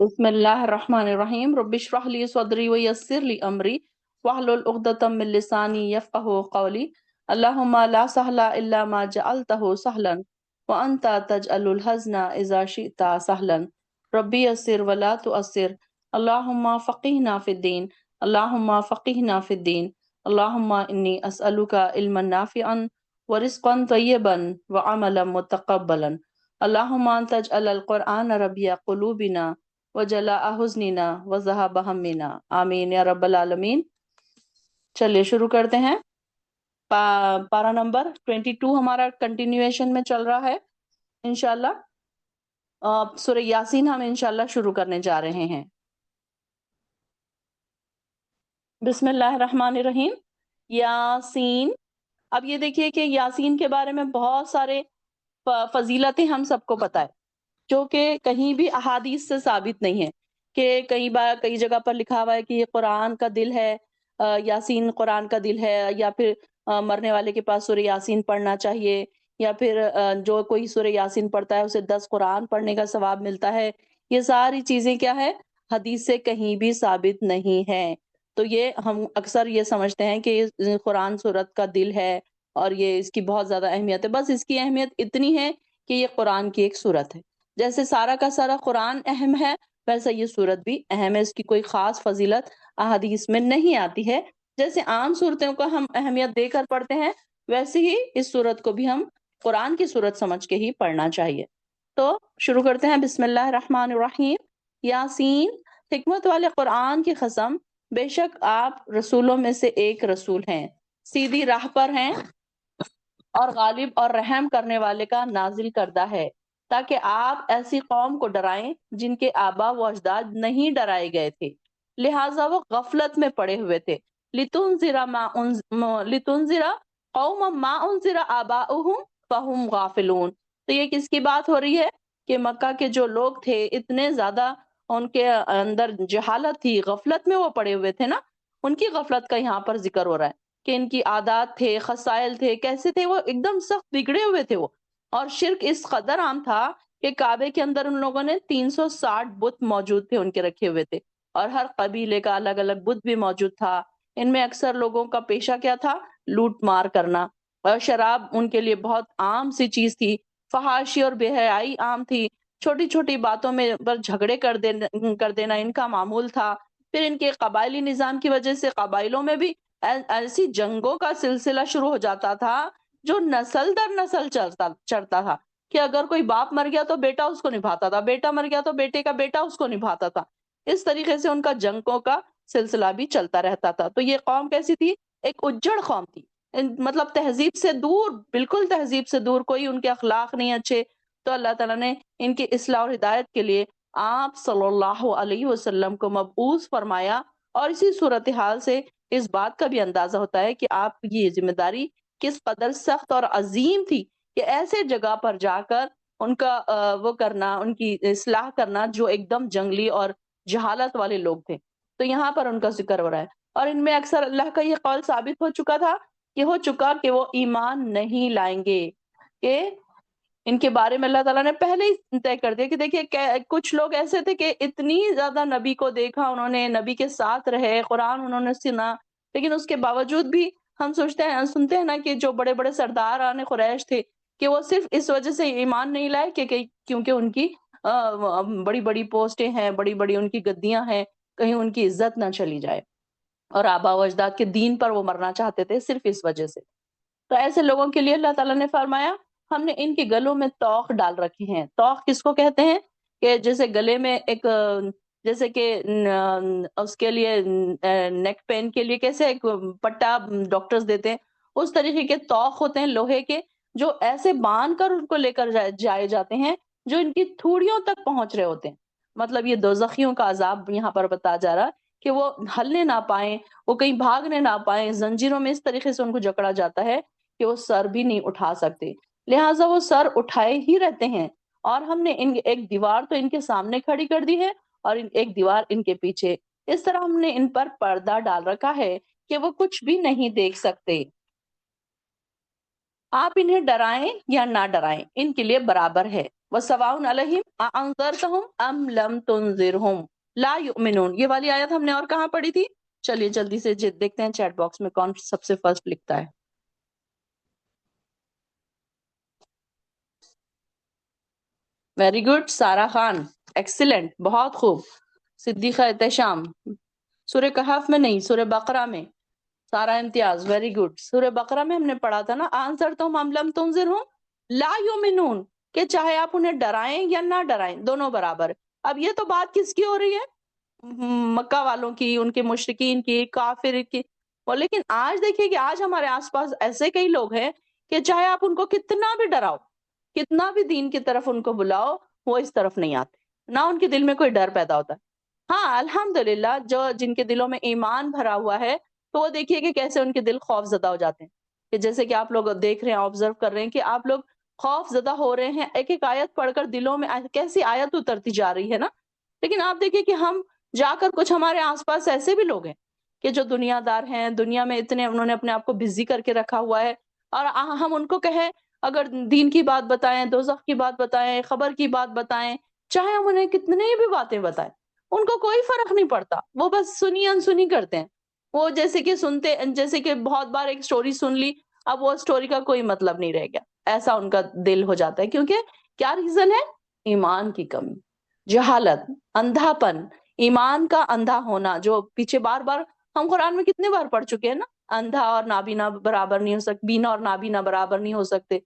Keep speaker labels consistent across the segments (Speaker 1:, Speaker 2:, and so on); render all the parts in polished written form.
Speaker 1: بسم اللہ الرحمن الرحیم رب اشرح لی صدری ویسر لی امری واحلل عقدۃ من لسانی یفقہوا قولی اللہم لا سہل الا ما جعلتہ سہلا وانت تجعل الحزن اذا شئت سہلا ربی یسر ولا تؤثر اللہم فقہنا فی الدین اللہم فقہنا فی الدین اللہم انی اسألک علما نافعا ورزقا طیبا وعملا متقبلا اللہم ان تجعل القرآن ربیع قلوبنا وجلاء حزننا وذهاب همنا آمین یا رب العالمین۔ چلیے شروع کرتے ہیں۔ پارا نمبر 22 ہمارا کنٹینیویشن میں چل رہا ہے انشاءاللہ۔ سورہ یاسین ہم انشاءاللہ شروع کرنے جا رہے ہیں۔ بسم اللہ الرحمن الرحیم۔ یاسین، اب یہ دیکھیے کہ یاسین کے بارے میں بہت سارے فضیلتیں ہم سب کو پتہ ہے جو کہ کہیں بھی احادیث سے ثابت نہیں ہے، کہ کئی جگہ پر لکھا ہوا ہے کہ یہ قرآن کا دل ہے، یاسین قرآن کا دل ہے، یا پھر مرنے والے کے پاس سورہ یاسین پڑھنا چاہیے، یا پھر جو کوئی سورہ یاسین پڑھتا ہے اسے 10 قرآن پڑھنے کا ثواب ملتا ہے۔ یہ ساری چیزیں کیا ہے؟ حدیث سے کہیں بھی ثابت نہیں ہے۔ تو یہ ہم اکثر یہ سمجھتے ہیں کہ یہ قرآن سورت کا دل ہے اور یہ اس کی بہت زیادہ اہمیت ہے۔ بس اس کی اہمیت اتنی ہے کہ یہ قرآن کی ایک سورت ہے۔ جیسے سارا کا سارا قرآن اہم ہے، ویسا یہ سورت بھی اہم ہے، اس کی کوئی خاص فضیلت احادیث میں نہیں آتی ہے۔ جیسے عام صورتوں کو ہم اہمیت دے کر پڑھتے ہیں، ویسے ہی اس سورت کو بھی ہم قرآن کی سورت سمجھ کے ہی پڑھنا چاہیے۔ تو شروع کرتے ہیں۔ بسم اللہ الرحمن الرحیم۔ یاسین، حکمت والے قرآن کی قسم، بے شک آپ رسولوں میں سے ایک رسول ہیں، سیدھی راہ پر ہیں اور غالب اور رحم کرنے والے کا نازل کردہ ہے، تاکہ آپ ایسی قوم کو ڈرائیں جن کے آبا و اجداد نہیں ڈرائے گئے تھے، لہٰذا وہ غفلت میں پڑے ہوئے تھے۔ لِتُنذِرَ قَوْمًا مَا أُنذِرَ آبَاؤُهُمْ فَهُمْ غَافِلُونَ۔ تو یہ کس کی بات ہو رہی ہے؟ کہ مکہ کے جو لوگ تھے اتنے زیادہ ان کے اندر جہالت تھی، غفلت میں وہ پڑے ہوئے تھے نا، ان کی غفلت کا یہاں پر ذکر ہو رہا ہے کہ ان کی عادات تھے، خصائل تھے، کیسے تھے، وہ ایک دم سخت بگڑے ہوئے تھے وہ۔ اور شرک اس قدر عام تھا کہ کعبے کے اندر ان لوگوں نے 360 بت موجود تھے، ان کے رکھے ہوئے تھے، اور ہر قبیلے کا الگ الگ بت بھی موجود تھا۔ ان میں اکثر لوگوں کا پیشہ کیا تھا؟ لوٹ مار کرنا، اور شراب ان کے لیے بہت عام سی چیز تھی، فحاشی اور بے حیائی عام تھی، چھوٹی چھوٹی باتوں میں پر جھگڑے کر دینا ان کا معمول تھا۔ پھر ان کے قبائلی نظام کی وجہ سے قبائلوں میں بھی ایسی جنگوں کا سلسلہ شروع ہو جاتا تھا جو نسل در نسل چڑھتا تھا، کہ اگر کوئی باپ مر گیا تو بیٹا اس کو نبھاتا تھا، بیٹا مر گیا تو بیٹے کا بیٹا اس کو نبھاتا تھا۔ اس طریقے سے ان کا جنگوں کا سلسلہ بھی چلتا رہتا تھا۔ تو یہ قوم کیسی تھی؟ ایک اجڑ قوم تھی، مطلب تہذیب سے دور، بالکل تہذیب سے دور، کوئی ان کے اخلاق نہیں اچھے۔ تو اللہ تعالیٰ نے ان کی اصلاح اور ہدایت کے لیے آپ صلی اللہ علیہ وسلم کو مبعوث فرمایا، اور اسی صورتحال سے اس بات کا بھی اندازہ ہوتا ہے کہ آپ کی یہ ذمہ داری کس قدر سخت اور عظیم تھی، کہ ایسے جگہ پر جا کر ان کا وہ کرنا، ان کی اصلاح کرنا جو ایک دم جنگلی اور جہالت والے لوگ تھے۔ تو یہاں پر ان کا ذکر ہو رہا ہے، اور ان میں اکثر اللہ کا یہ قول ثابت ہو چکا تھا کہ وہ ایمان نہیں لائیں گے، کہ ان کے بارے میں اللہ تعالیٰ نے پہلے ہی طے کر دیا کہ دیکھیے کچھ لوگ ایسے تھے کہ اتنی زیادہ نبی کو دیکھا انہوں نے، نبی کے ساتھ رہے، قرآن انہوں نے سنا، لیکن اس کے باوجود بھی ہم سنتے ہیں نا کہ جو بڑے بڑے سرداران قریش تھے کہ وہ صرف اس وجہ سے ایمان نہیں لائے کہ کیونکہ ان کی بڑی بڑی پوسٹیں ہیں، بڑی بڑی ان کی گدیاں ہیں، کہیں ان کی عزت نہ چلی جائے، اور آبا و اجداد کے دین پر وہ مرنا چاہتے تھے صرف اس وجہ سے۔ تو ایسے لوگوں کے لیے اللہ تعالیٰ نے فرمایا ہم نے ان کے گلوں میں توق ڈال رکھی ہیں۔ توق کس کو کہتے ہیں؟ کہ جیسے گلے میں ایک جیسے کہ اس کے لیے نیک پین کے لیے کیسے ایک پٹا ڈاکٹرز دیتے ہیں، اس طریقے کے توق ہوتے ہیں لوہے کے، جو ایسے باندھ کر ان کو لے کر جائے جاتے ہیں جو ان کی تھوڑیوں تک پہنچ رہے ہوتے ہیں۔ مطلب یہ دوزخیوں کا عذاب یہاں پر بتایا جا رہا کہ وہ ہلنے نہ پائیں، وہ کہیں بھاگنے نہ پائیں، زنجیروں میں اس طریقے سے ان کو جکڑا جاتا ہے کہ وہ سر بھی نہیں اٹھا سکتے، لہٰذا وہ سر اٹھائے ہی رہتے ہیں۔ اور ہم نے ایک دیوار تو ان کے سامنے کھڑی کر دی ہے اور ایک دیوار ان کے پیچھے، اس طرح ہم نے ان پر پردہ ڈال رکھا ہے کہ وہ کچھ بھی نہیں دیکھ سکتے۔ آپ انہیں ڈرائیں یا نہ ڈرائیں ان کے لیے برابر ہے، وَسَوَاءٌ عَلَيْهِمْ أَأَنذَرْتَهُمْ أَمْ لَمْ تُنذِرْهُمْ لَا يُؤْمِنُونَ. یہ والی آیت ہم نے اور کہاں پڑھی تھی؟ چلیے جلدی سے دیکھتے ہیں چیٹ باکس میں کون سب سے فرسٹ لکھتا ہے. ویری گڈ سارا خان، ایکسیلنٹ، بہت خوب. صدیقہ احتشام، سورہ کہف میں نہیں، سورہ بقرہ میں. سارا امتیاز، ویری گڈ. سورہ بقرہ میں ہم نے پڑھا تھا نا، آنسر تم ام لم تنذرہم لا یؤمنون، کہ چاہے آپ انہیں ڈرائیں یا نہ ڈرائیں دونوں برابر. اب یہ تو بات کس کی ہو رہی ہے؟ مکہ والوں کی، ان کے مشرکین کی، کافر کی. اور لیکن آج دیکھیے کہ آج ہمارے آس پاس ایسے کئی لوگ ہیں کہ چاہے آپ ان کو کتنا بھی ڈراؤ، کتنا بھی دین کی طرف ان کو بلاؤ، وہ اس طرف نہیں آتے، نہ ان کے دل میں کوئی ڈر پیدا ہوتا ہے. ہاں الحمدللہ جو جن کے دلوں میں ایمان بھرا ہوا ہے، تو وہ دیکھیے کہ کیسے ان کے دل خوف زدہ ہو جاتے ہیں. کہ جیسے کہ آپ لوگ دیکھ رہے ہیں، آبزرو کر رہے ہیں کہ آپ لوگ خوف زدہ ہو رہے ہیں، ایک ایک آیت پڑھ کر دلوں میں کیسی آیت اترتی جا رہی ہے نا. لیکن آپ دیکھیے کہ ہم جا کر کچھ ہمارے آس پاس ایسے بھی لوگ ہیں کہ جو دنیا دار ہیں، دنیا میں اتنے انہوں نے اپنے آپ کو بزی کر کے رکھا ہوا ہے، اور ہم ان کو کہیں اگر دین کی بات بتائیں، دوزخ کی بات بتائیں، خبر کی بات بتائیں، چاہے ہم انہیں کتنے بھی باتیں بتائیں، ان کو کوئی فرق نہیں پڑتا. وہ بس سنی انسنی کرتے ہیں. وہ جیسے کہ سنتے، جیسے کہ بہت بار ایک سٹوری سن لی، اب وہ سٹوری کا کوئی مطلب نہیں رہ گیا، ایسا ان کا دل ہو جاتا ہے. کیونکہ کیا ریزن ہے؟ ایمان کی کمی، جہالت، اندھا پن، ایمان کا اندھا ہونا، جو پیچھے بار بار ہم قرآن میں کتنے بار پڑھ چکے ہیں نا. اندھا اور نابینا برابر نہیں ہو سکتے، بینا اور نابینا برابر نہیں ہو سکتے.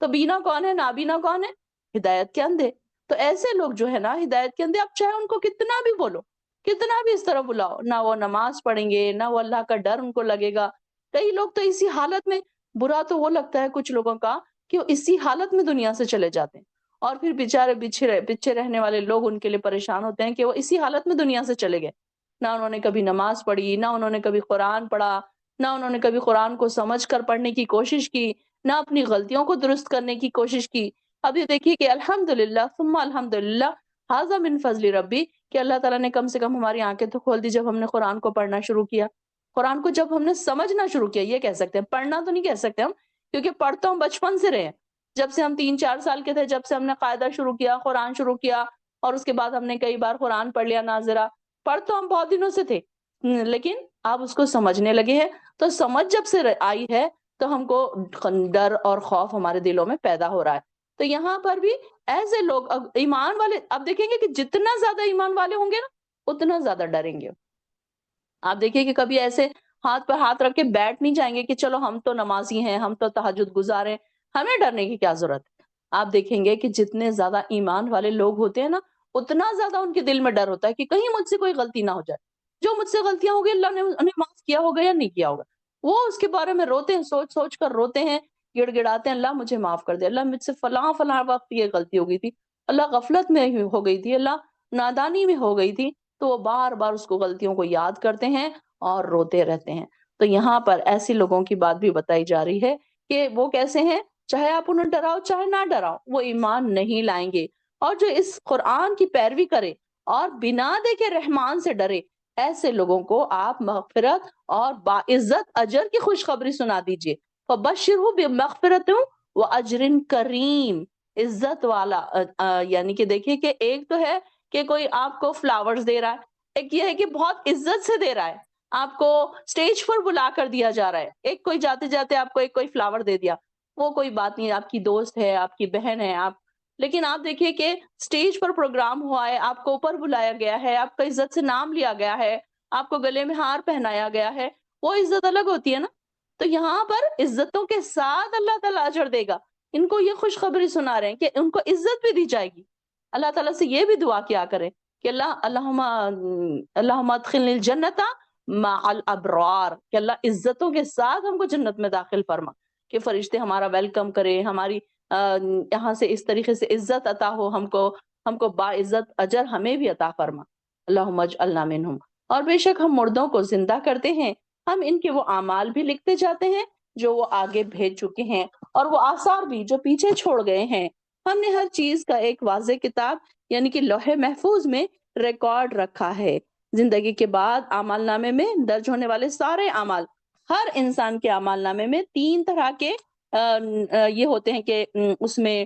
Speaker 1: تو بینا کون ہے، نابینا کون ہے؟ ہدایت کے اندھے. تو ایسے لوگ جو ہے نا ہدایت کے اندھے، اب چاہے ان کو کتنا بھی بولو، کتنا بھی اس طرح بلاؤ، نہ وہ نماز پڑھیں گے، نہ وہ اللہ کا ڈر ان کو لگے گا. کئی لوگ تو اسی حالت میں، برا تو وہ لگتا ہے کچھ لوگوں کا کہ وہ اسی حالت میں دنیا سے چلے جاتے ہیں، اور پھر بیچارے پیچھے رہنے والے لوگ ان کے لیے پریشان ہوتے ہیں کہ وہ اسی حالت میں دنیا سے چلے گئے. نہ انہوں نے کبھی نماز پڑھی، نہ انہوں نے کبھی قرآن پڑھا، نہ انہوں نے کبھی قرآن کو سمجھ کر پڑھنے کی کوشش کی، نہ اپنی غلطیوں کو درست کرنے کی کوشش کی. اب یہ دیکھیے کہ الحمدللہ ثم الحمدللہ ھذا من فضل ربی، کہ اللہ تعالیٰ نے کم سے کم ہماری آنکھیں تو کھول دی جب ہم نے قرآن کو پڑھنا شروع کیا. قرآن کو جب ہم نے سمجھنا شروع کیا، یہ کہہ سکتے ہیں، پڑھنا تو نہیں کہہ سکتے ہم، کیونکہ پڑھ تو ہم بچپن سے رہے ہیں. جب سے ہم 3-4 سال کے تھے، جب سے ہم نے قاعدہ شروع کیا، قرآن شروع کیا، اور اس کے بعد ہم نے کئی بار قرآن پڑھ لیا ناظرہ. پڑھ تو ہم بہت دنوں سے تھے، لیکن آپ اس کو سمجھنے لگے ہیں. تو سمجھ جب سے آئی ہے تو ہم کو ڈر اور خوف ہمارے دلوں میں پیدا ہو رہا ہے. تو یہاں پر بھی ایسے لوگ ایمان والے، اب دیکھیں گے کہ جتنا زیادہ ایمان والے ہوں گے نا، اتنا زیادہ ڈریں گے. آپ دیکھیے کہ کبھی ایسے ہاتھ پر ہاتھ رکھ کے بیٹھ نہیں جائیں گے کہ چلو ہم تو نمازی ہیں، ہم تو تہجد گزار ہیں، ہمیں ڈرنے کی کیا ضرورت ہے. آپ دیکھیں گے کہ جتنے زیادہ ایمان والے لوگ ہوتے ہیں نا، اتنا زیادہ ان کے دل میں ڈر ہوتا ہے کہ کہیں مجھ سے کوئی غلطی نہ ہو جائے. جو مجھ سے غلطیاں ہو گئی، اللہ نے انہیں معاف کیا ہوگا یا نہیں کیا ہوگا، وہ اس کے بارے میں روتے ہیں، سوچ سوچ کر روتے ہیں، گڑ گڑاتے ہیں، اللہ مجھے معاف کر دے، اللہ مجھ سے فلاں فلاں وقت یہ غلطی ہو گئی تھی، اللہ غفلت میں ہو گئی تھی، اللہ نادانی میں ہو گئی تھی. تو وہ بار بار اس کو غلطیوں کو یاد کرتے ہیں اور روتے رہتے ہیں. تو یہاں پر ایسے لوگوں کی بات بھی بتائی جا رہی ہے کہ وہ کیسے ہیں، چاہے آپ انہیں ڈراؤ چاہے نہ ڈراؤ، وہ ایمان نہیں لائیں گے. اور جو اس قرآن کی پیروی کرے اور بنا دیکھے رحمان سے ڈرے، ایسے لوگوں کو آپ مغفرت اور باعزت اجر کی خوشخبری سنا دیجئے. فَبَشِّرْهُ بِمَغْفِرَةٍ وَأَجْرٍ کریم، عزت والا. یعنی کہ دیکھیے کہ ایک تو ہے کہ کوئی آپ کو فلاورز دے رہا ہے، ایک یہ ہے کہ بہت عزت سے دے رہا ہے، آپ کو سٹیج پر بلا کر دیا جا رہا ہے. ایک کوئی جاتے جاتے آپ کو ایک کوئی فلاور دے دیا، وہ کوئی بات نہیں، آپ کی دوست ہے، آپ کی بہن ہے، آپ. لیکن آپ دیکھیے کہ سٹیج پر پروگرام ہوا ہے، آپ کو اوپر بلایا گیا ہے، آپ کا عزت سے نام لیا گیا ہے، آپ کو گلے میں ہار پہنایا گیا ہے، وہ عزت الگ ہوتی ہے نا. تو یہاں پر عزتوں کے ساتھ اللہ تعالیٰ اجر دے گا. ان کو یہ خوشخبری سنا رہے ہیں کہ ان کو عزت بھی دی جائے گی. اللہ تعالیٰ سے یہ بھی دعا کیا کریں کہ اللہم ادخلنی الجنت مع الابرار، کہ اللہ عزتوں کے ساتھ ہم کو جنت میں داخل فرما، کہ فرشتے ہمارا ویلکم کریں، ہماری یہاں سے اس طریقے سے عزت عطا ہو ہم کو باعزت اجر ہمیں بھی عطا فرما. اللہم اجعلنا منہم. اور بے شک ہم مردوں کو زندہ کرتے ہیں، ہم ان کے وہ اعمال بھی لکھتے جاتے ہیں جو وہ آگے بھیج چکے ہیں، اور وہ آثار بھی جو پیچھے چھوڑ گئے ہیں. ہم نے ہر چیز کا ایک واضح کتاب یعنی کہ لوح محفوظ میں ریکارڈ رکھا ہے. زندگی کے بعد اعمال نامے میں درج ہونے والے سارے اعمال، ہر انسان کے اعمال نامے میں 3 طرح کے یہ ہوتے ہیں کہ اس میں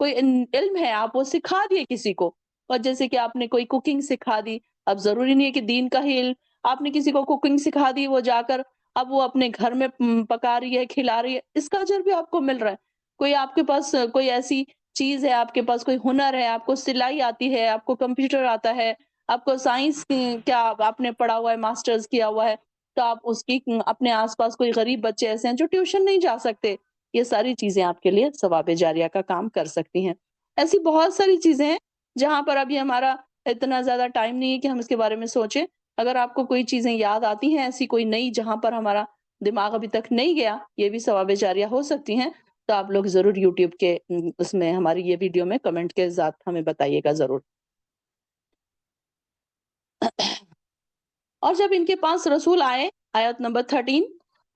Speaker 1: کوئی علم ہے آپ وہ سکھا دیے کسی کو، اور جیسے کہ آپ نے کوئی کوکنگ سکھا دی، اب ضروری نہیں ہے کہ دین کا ہی علم، آپ نے کسی کو کوکنگ سکھا دی، وہ جا کر اب وہ اپنے گھر میں پکا رہی ہے، کھلا رہی ہے، اس کا اجر بھی آپ کو مل رہا ہے۔ کوئی آپ کے پاس کوئی ایسی چیز ہے، آپ کے پاس کوئی ہنر ہے، آپ کو سلائی آتی ہے، آپ کو کمپیوٹر آتا ہے، آپ کو سائنس کیا آپ نے پڑھا ہوا ہے، ماسٹرز کیا ہوا ہے، تو آپ اس کی اپنے آس پاس کوئی غریب بچے ایسے ہیں جو ٹیوشن نہیں جا سکتے، یہ ساری چیزیں آپ کے لیے ثواب جاریہ کا کام کر سکتی ہیں۔ ایسی بہت ساری چیزیں ہیں جہاں پر ابھی ہمارا اتنا زیادہ ٹائم نہیں ہے کہ ہم اس کے بارے میں سوچیں۔ اگر آپ کو کوئی چیزیں یاد آتی ہیں ایسی کوئی نئی جہاں پر ہمارا دماغ ابھی تک نہیں گیا، یہ بھی ثواب جاریہ ہو سکتی ہیں، تو آپ لوگ ضرور یوٹیوب کے اس میں ہماری یہ ویڈیو میں کمنٹ کے ذات ہمیں بتائیے گا ضرور۔ اور جب ان کے پاس رسول آئے، آیت نمبر 13،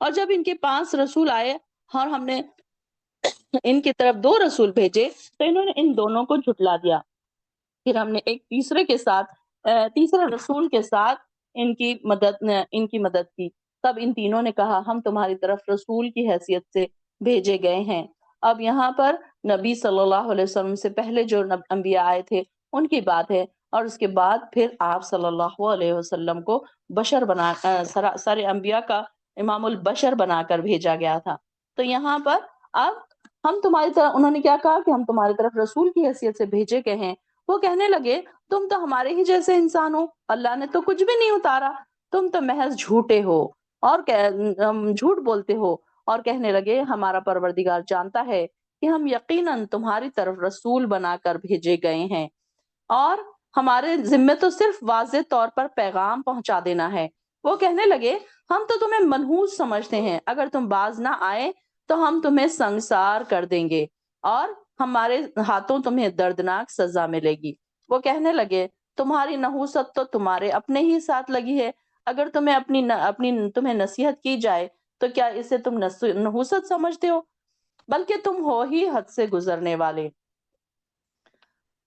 Speaker 1: اور جب ان کے پاس رسول آئے اور ہم نے ان کی طرف دو رسول بھیجے تو انہوں نے ان دونوں کو جھٹلا دیا۔ پھر ہم نے ایک تیسرے کے ساتھ تیسرے رسول کے ساتھ ان کی مدد کی، تب ان تینوں نے کہا ہم تمہاری طرف رسول کی حیثیت سے بھیجے گئے ہیں۔ اب یہاں پر نبی صلی اللہ علیہ وسلم سے پہلے جو انبیاء آئے تھے ان کی بات ہے، اور اس کے بعد پھر آپ صلی اللہ علیہ وسلم کو بشر بنا سارے انبیاء کا امام البشر بنا کر بھیجا گیا تھا۔ تو یہاں پر اب ہم تمہاری طرف، انہوں نے کیا کہا کہ ہم تمہاری طرف رسول کی حیثیت سے بھیجے گئے ہیں۔ وہ کہنے لگے تم تو ہمارے ہی جیسے انسان ہو، اللہ نے تو کچھ بھی نہیں اتارا، تم تو محض جھوٹے ہو اور جھوٹ بولتے ہو، اور کہنے لگے ہمارا پروردگار جانتا ہے کہ ہم یقیناً تمہاری طرف رسول بنا کر بھیجے گئے ہیں، اور ہمارے ذمے تو صرف واضح طور پر پیغام پہنچا دینا ہے۔ وہ کہنے لگے ہم تو تمہیں منحوس سمجھتے ہیں، اگر تم باز نہ آئے تو ہم تمہیں سنگسار کر دیں گے اور ہمارے ہاتھوں تمہیں دردناک سزا ملے گی۔ وہ کہنے لگے تمہاری نحوست تو تمہارے اپنے ہی ساتھ لگی ہے، اگر تمہیں نصیحت کی جائے تو کیا اسے تم نحوست سمجھتے ہو، بلکہ تم ہو ہی حد سے گزرنے والے۔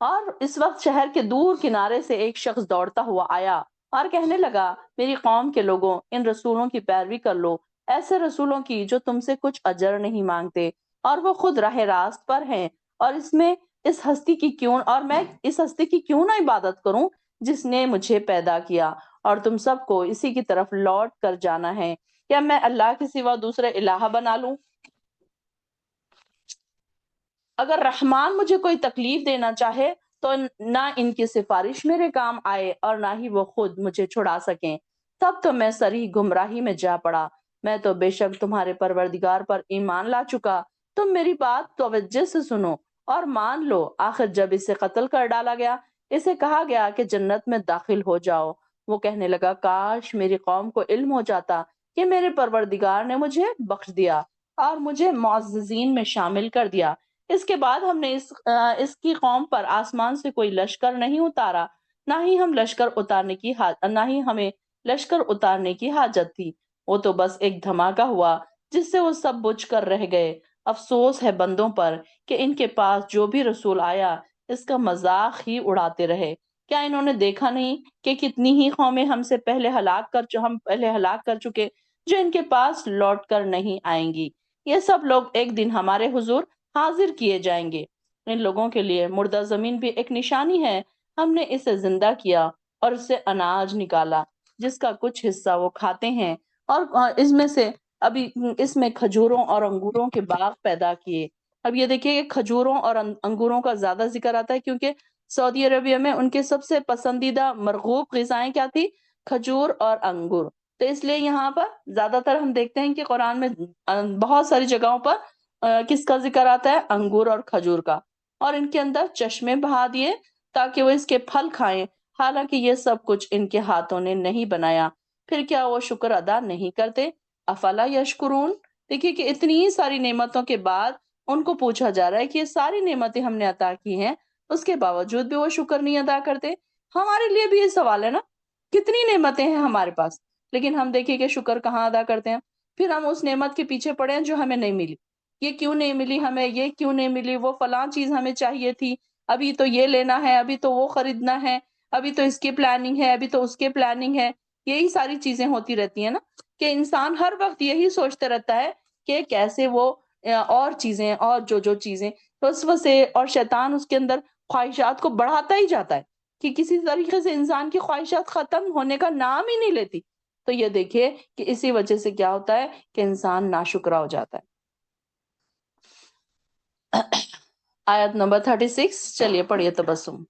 Speaker 1: اور اس وقت شہر کے دور کنارے سے ایک شخص دوڑتا ہوا آیا اور کہنے لگا میری قوم کے لوگوں، ان رسولوں کی پیروی کر لو، ایسے رسولوں کی جو تم سے کچھ اجر نہیں مانگتے اور وہ خود راہ راست پر ہیں، اور میں اس ہستی کی کیوں نہ عبادت کروں جس نے مجھے پیدا کیا، اور تم سب کو اسی کی طرف لوٹ کر جانا ہے، کیا میں اللہ کے سوا دوسرے الہ بنا لوں؟ اگر رحمان مجھے کوئی تکلیف دینا چاہے تو نہ ان کی سفارش میرے کام آئے اور نہ ہی وہ خود مجھے چھڑا سکیں، تب تو میں سری گمراہی میں جا پڑا۔ میں تو بے شک تمہارے پروردگار پر ایمان لا چکا، تم میری بات توجہ سے سنو اور مان لو۔ آخر جب اسے قتل کر ڈالا گیا، اسے کہا گیا کہ جنت میں داخل ہو جاؤ۔ وہ کہنے لگا کاش میری قوم کو علم ہو جاتا کہ میرے پروردگار نے مجھے بخش دیا اور مجھے معززین میں شامل کر دیا۔ اس کے بعد ہم نے اس کی قوم پر آسمان سے کوئی لشکر نہیں اتارا، نہ ہی ہمیں لشکر اتارنے کی حاجت تھی، وہ تو بس ایک دھماکہ ہوا جس سے وہ سب بجھ کر رہ گئے۔ افسوس ہے بندوں پر کہ ان کے پاس جو بھی رسول آیا اس کا مذاق ہی اڑاتے رہے۔ کیا انہوں نے دیکھا نہیں کہ کتنی ہی قومیں ہم پہلے ہلاک کر چکے جو ان کے پاس لوٹ کر نہیں آئیں گی؟ یہ سب لوگ ایک دن ہمارے حضور حاضر کیے جائیں گے۔ ان لوگوں کے لیے مردہ زمین بھی ایک نشانی ہے، ہم نے اسے زندہ کیا اور اس سے اناج نکالا جس کا کچھ حصہ وہ کھاتے ہیں، اور اس میں کھجوروں اور انگوروں کے باغ پیدا کیے۔ اب یہ دیکھیے کہ کھجوروں اور انگوروں کا زیادہ ذکر آتا ہے کیونکہ سعودی عربیہ میں ان کے سب سے پسندیدہ مرغوب غذائیں کیا تھی؟ کھجور اور انگور۔ تو اس لیے یہاں پر زیادہ تر ہم دیکھتے ہیں کہ قرآن میں بہت ساری جگہوں پر کس کا ذکر آتا ہے؟ انگور اور کھجور کا، اور ان کے اندر چشمے بہا دیے تاکہ وہ اس کے پھل کھائیں، حالانکہ یہ سب کچھ ان کے ہاتھوں نے نہیں بنایا، پھر کیا وہ شکر ادا نہیں کرتے؟ افلا یشکرون۔ دیکھیے کہ اتنی ساری نعمتوں کے بعد ان کو پوچھا جا رہا ہے کہ یہ ساری نعمتیں ہم نے عطا کی ہیں، اس کے باوجود بھی وہ شکر نہیں ادا کرتے۔ ہمارے لیے بھی یہ سوال ہے نا، کتنی نعمتیں ہیں ہمارے پاس، لیکن ہم دیکھیے کہ شکر کہاں ادا کرتے ہیں؟ پھر ہم اس نعمت کے پیچھے پڑے ہیں جو ہمیں نہیں ملی، یہ کیوں نہیں ملی ہمیں، یہ کیوں نہیں ملی، وہ فلاں چیز ہمیں چاہیے تھی، ابھی تو یہ لینا ہے، ابھی تو وہ خریدنا ہے، ابھی تو اس کی پلاننگ ہے، ابھی تو اس کے پلاننگ ہے۔ یہی ساری چیزیں ہوتی رہتی ہیں نا، کہ انسان ہر وقت یہی سوچتے رہتا ہے کہ کیسے وہ اور چیزیں اور جو چیزیں، تو اس وجہ سے اور شیطان اس کے اندر خواہشات کو بڑھاتا ہی جاتا ہے کہ کسی طریقے سے انسان کی خواہشات ختم ہونے کا نام ہی نہیں لیتی. تو یہ دیکھیے کہ اسی وجہ سے کیا ہوتا ہے کہ انسان ناشکرا ہو جاتا ہے. آیت نمبر 36 چلیے پڑھیے تبسم.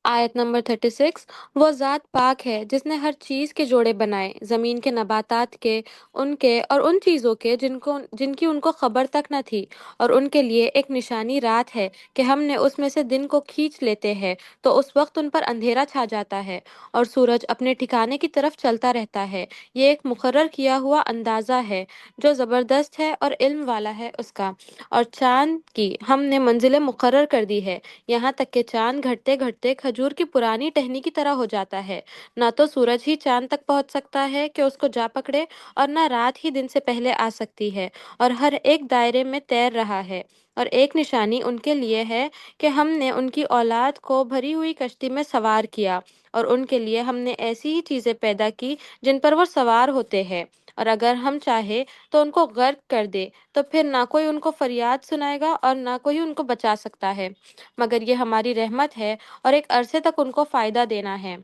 Speaker 2: آیت نمبر 36. وہ ذات پاک ہے جس نے ہر چیز کے جوڑے بنائے، زمین کے نباتات کے، ان کے اور ان چیزوں کے جن کی ان کو خبر تک نہ تھی، اور ان کے لیے ایک نشانی رات ہے کہ ہم نے اس میں سے دن کو کھینچ لیتے ہیں تو اس وقت ان پر اندھیرا چھا جاتا ہے، اور سورج اپنے ٹھکانے کی طرف چلتا رہتا ہے. یہ ایک مقرر کیا ہوا اندازہ ہے جو زبردست ہے اور علم والا ہے اس کا. اور چاند کی ہم نے منزلیں مقرر کر دی ہے، یہاں تک کہ چاند گھٹتے گھٹتے کھجور کی پرانی ٹہنی کی طرح ہو جاتا ہے. نہ تو سورج ہی چاند تک پہنچ سکتا ہے کہ اس کو جا پکڑے، اور نہ رات ہی دن سے پہلے آ سکتی ہے، اور ہر ایک دائرے میں تیر رہا ہے. اور ایک نشانی ان کے لیے ہے کہ ہم نے ان کی اولاد کو بھری ہوئی کشتی میں سوار کیا، اور ان کے لیے ہم نے ایسی ہی چیزیں پیدا کی جن پر وہ سوار ہوتے ہیں، اور اگر ہم چاہے تو ان کو غرق کر دے تو پھر نہ کوئی ان کو فریاد سنائے گا اور نہ کوئی ان کو بچا سکتا ہے، مگر یہ ہماری رحمت ہے اور ایک عرصے تک ان کو فائدہ دینا ہے.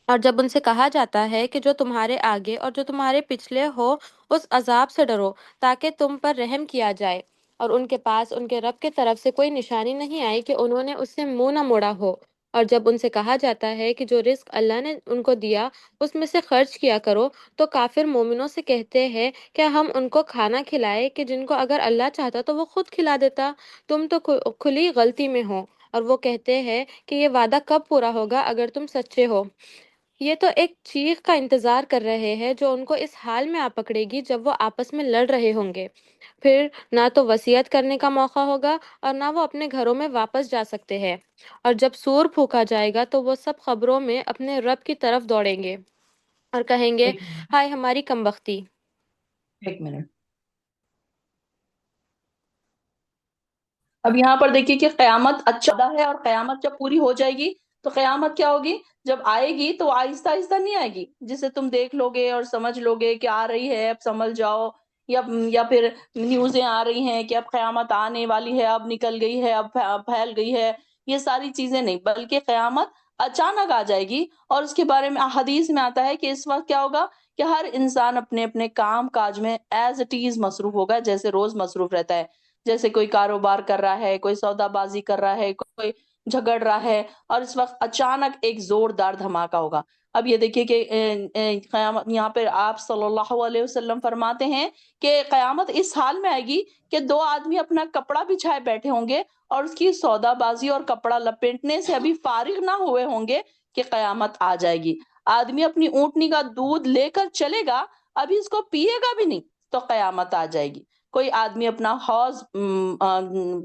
Speaker 2: اور جب ان سے کہا جاتا ہے کہ جو تمہارے آگے اور جو تمہارے پچھلے ہو اس عذاب سے ڈرو تاکہ تم پر رحم کیا جائے، اور ان کے پاس ان کے رب کی طرف سے کوئی نشانی نہیں آئی کہ انہوں نے اس سے منہ نہ موڑا ہو. اور جب ان سے کہا جاتا ہے کہ جو رزق اللہ نے ان کو دیا اس میں سے خرچ کیا کرو، تو کافر مومنوں سے کہتے ہیں کہ ہم ان کو کھانا کھلائے کہ جن کو اگر اللہ چاہتا تو وہ خود کھلا دیتا، تم تو کھلی غلطی میں ہو. اور وہ کہتے ہیں کہ یہ وعدہ کب پورا ہوگا اگر تم سچے ہو. یہ تو ایک چیخ کا انتظار کر رہے ہیں جو ان کو اس حال میں آ پکڑے گی جب وہ آپس میں لڑ رہے ہوں گے. پھر نہ تو وصیت کرنے کا موقع ہوگا اور نہ وہ اپنے گھروں میں واپس جا سکتے ہیں. اور جب سور پھونکا جائے گا تو وہ سب قبروں میں اپنے رب کی طرف دوڑیں گے اور کہیں گے،
Speaker 1: ایک منٹ
Speaker 2: ہائے ہماری کمبختی.
Speaker 1: ایک منٹ. اب یہاں پر دیکھیے کہ قیامت اچھا ہے، اور قیامت جب پوری ہو جائے گی تو قیامت کیا ہوگی؟ جب آئے گی تو آہستہ آہستہ نہیں آئے گی جسے تم دیکھ لو گے اور سمجھ لو گے کہ آ رہی ہے اب سمجھ جاؤ، یا پھر نیوزیں آ رہی ہیں کہ اب قیامت آنے والی ہے، اب نکل گئی ہے، اب پھیل گئی ہے. یہ ساری چیزیں نہیں، بلکہ قیامت اچانک آ جائے گی. اور اس کے بارے میں حدیث میں آتا ہے کہ اس وقت کیا ہوگا کہ ہر انسان اپنے اپنے کام کاج میں ایز اٹ از مصروف ہوگا، جیسے روز مصروف رہتا ہے. جیسے کوئی کاروبار کر رہا ہے، کوئی سودا بازی کر رہا ہے، کوئی جھگڑ رہا ہے، اور اس وقت اچانک ایک زوردار دھماکہ ہوگا. اب یہ دیکھیے کہ قیامت یہاں پہ آپ صلی اللہ علیہ وسلم فرماتے ہیں کہ قیامت اس حال میں آئے گی کہ دو آدمی اپنا کپڑا بچھائے بیٹھے ہوں گے اور اس کی سودا بازی اور کپڑا لپیٹنے سے ابھی فارغ نہ ہوئے ہوں گے کہ قیامت آ جائے گی. آدمی اپنی اونٹنی کا دودھ لے کر چلے گا، ابھی اس کو پیے گا بھی نہیں تو قیامت آ جائے گی. کوئی آدمی اپنا حوض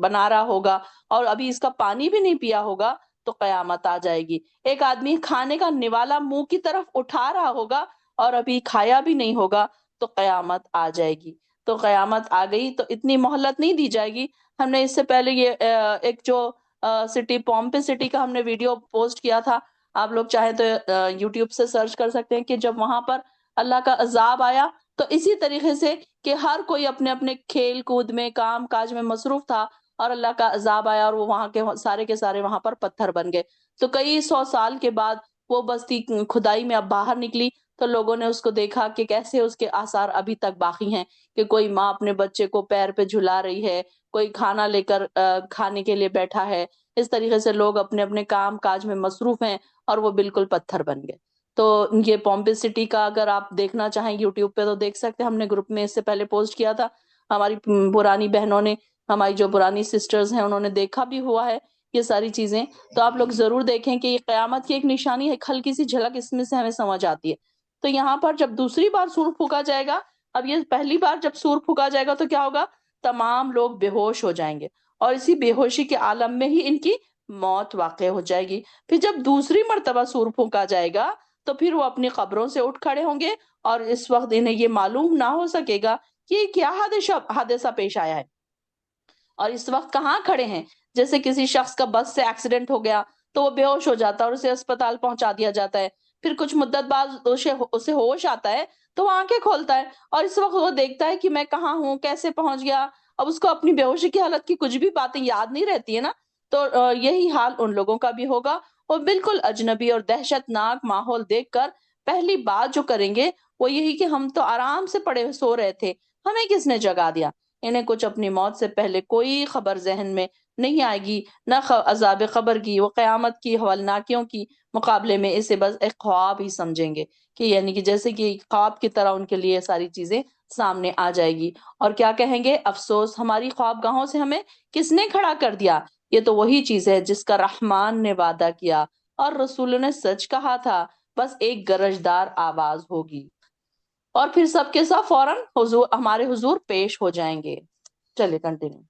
Speaker 1: بنا رہا ہوگا اور ابھی اس کا پانی بھی نہیں پیا ہوگا تو قیامت آ جائے گی. ایک آدمی کھانے کا نوالا منہ کی طرف اٹھا رہا ہوگا اور ابھی کھایا بھی نہیں ہوگا تو قیامت آ جائے گی. تو قیامت آ گئی تو اتنی مہلت نہیں دی جائے گی. ہم نے اس سے پہلے یہ ایک جو سٹی پومپے سٹی کا ہم نے ویڈیو پوسٹ کیا تھا، آپ لوگ چاہیں تو یوٹیوب سے سرچ کر سکتے ہیں کہ جب وہاں پر اللہ کا عذاب آیا تو اسی طریقے سے کہ ہر کوئی اپنے اپنے کھیل کود میں کام کاج میں مصروف تھا اور اللہ کا عذاب آیا اور وہ وہاں کے سارے وہاں پر پتھر بن گئے. تو کئی 100 سال کے بعد وہ بستی کھدائی میں اب باہر نکلی تو لوگوں نے اس کو دیکھا کہ کیسے اس کے آثار ابھی تک باقی ہیں، کہ کوئی ماں اپنے بچے کو پیر پہ جھلا رہی ہے، کوئی کھانا لے کر کھانے کے لیے بیٹھا ہے. اس طریقے سے لوگ اپنے اپنے کام کاج میں مصروف ہیں اور وہ بالکل پتھر بن گئے. تو یہ پومپے سٹی کا اگر آپ دیکھنا چاہیں یوٹیوب پہ تو دیکھ سکتے ہیں. ہم نے گروپ میں اس سے پہلے پوسٹ کیا تھا، ہماری پرانی بہنوں نے، ہماری جو پرانی سسٹرز ہیں انہوں نے دیکھا بھی ہوا ہے یہ ساری چیزیں. تو آپ لوگ ضرور دیکھیں کہ یہ قیامت کی ایک نشانی ہے، ہلکی سی جھلک اس میں سے ہمیں سمجھ آتی ہے. تو یہاں پر جب دوسری بار سور پھونکا جائے گا، اب یہ پہلی بار جب سور پھونکا جائے گا تو کیا ہوگا؟ تمام لوگ بے ہوش ہو جائیں گے اور اسی بے ہوشی کے عالم میں ہی ان کی موت واقع ہو جائے گی. پھر جب دوسری مرتبہ سور پھونکا جائے گا تو پھر وہ اپنی قبروں سے اٹھ کھڑے ہوں گے اور اس وقت انہیں یہ معلوم نہ ہو سکے گا کہ یہ کیا حادثہ پیش آیا ہے اور اس وقت کہاں کھڑے ہیں. جیسے کسی شخص کا بس سے ایکسیڈنٹ ہو گیا تو وہ بے ہوش ہو جاتا ہے اور اسے اسپتال پہنچا دیا جاتا ہے. پھر کچھ مدت بعد اسے ہوش آتا ہے تو وہ آنکھیں کھولتا ہے اور اس وقت وہ دیکھتا ہے کہ میں کہاں ہوں، کیسے پہنچ گیا. اب اس کو اپنی بے ہوشی کی حالت کی کچھ بھی باتیں یاد نہیں رہتی ہے نا. تو یہی حال ان لوگوں کا بھی ہوگا. وہ بالکل اجنبی اور دہشت ناک ماحول دیکھ کر پہلی بات جو کریں گے وہ یہی کہ ہم تو آرام سے پڑے سو رہے تھے، ہمیں کس نے جگا دیا. انہیں کچھ اپنی موت سے پہلے کوئی خبر ذہن میں نہیں آئے گی، نہ عذاب قبر کی. وہ قیامت کی ہولناکیوں کی مقابلے میں اسے بس ایک خواب ہی سمجھیں گے، کہ یعنی کہ جیسے کہ خواب کی طرح ان کے لیے ساری چیزیں سامنے آ جائے گی. اور کیا کہیں گے؟ افسوس ہماری خواب گاہوں سے ہمیں کس نے کھڑا کر دیا. یہ تو وہی چیز ہے جس کا رحمان نے وعدہ کیا اور رسول نے سچ کہا تھا، بس ایک گرجدار آواز ہوگی اور پھر سب کے سب فوراً حضور ہمارے حضور پیش ہو جائیں گے. چلیے کنٹینیو.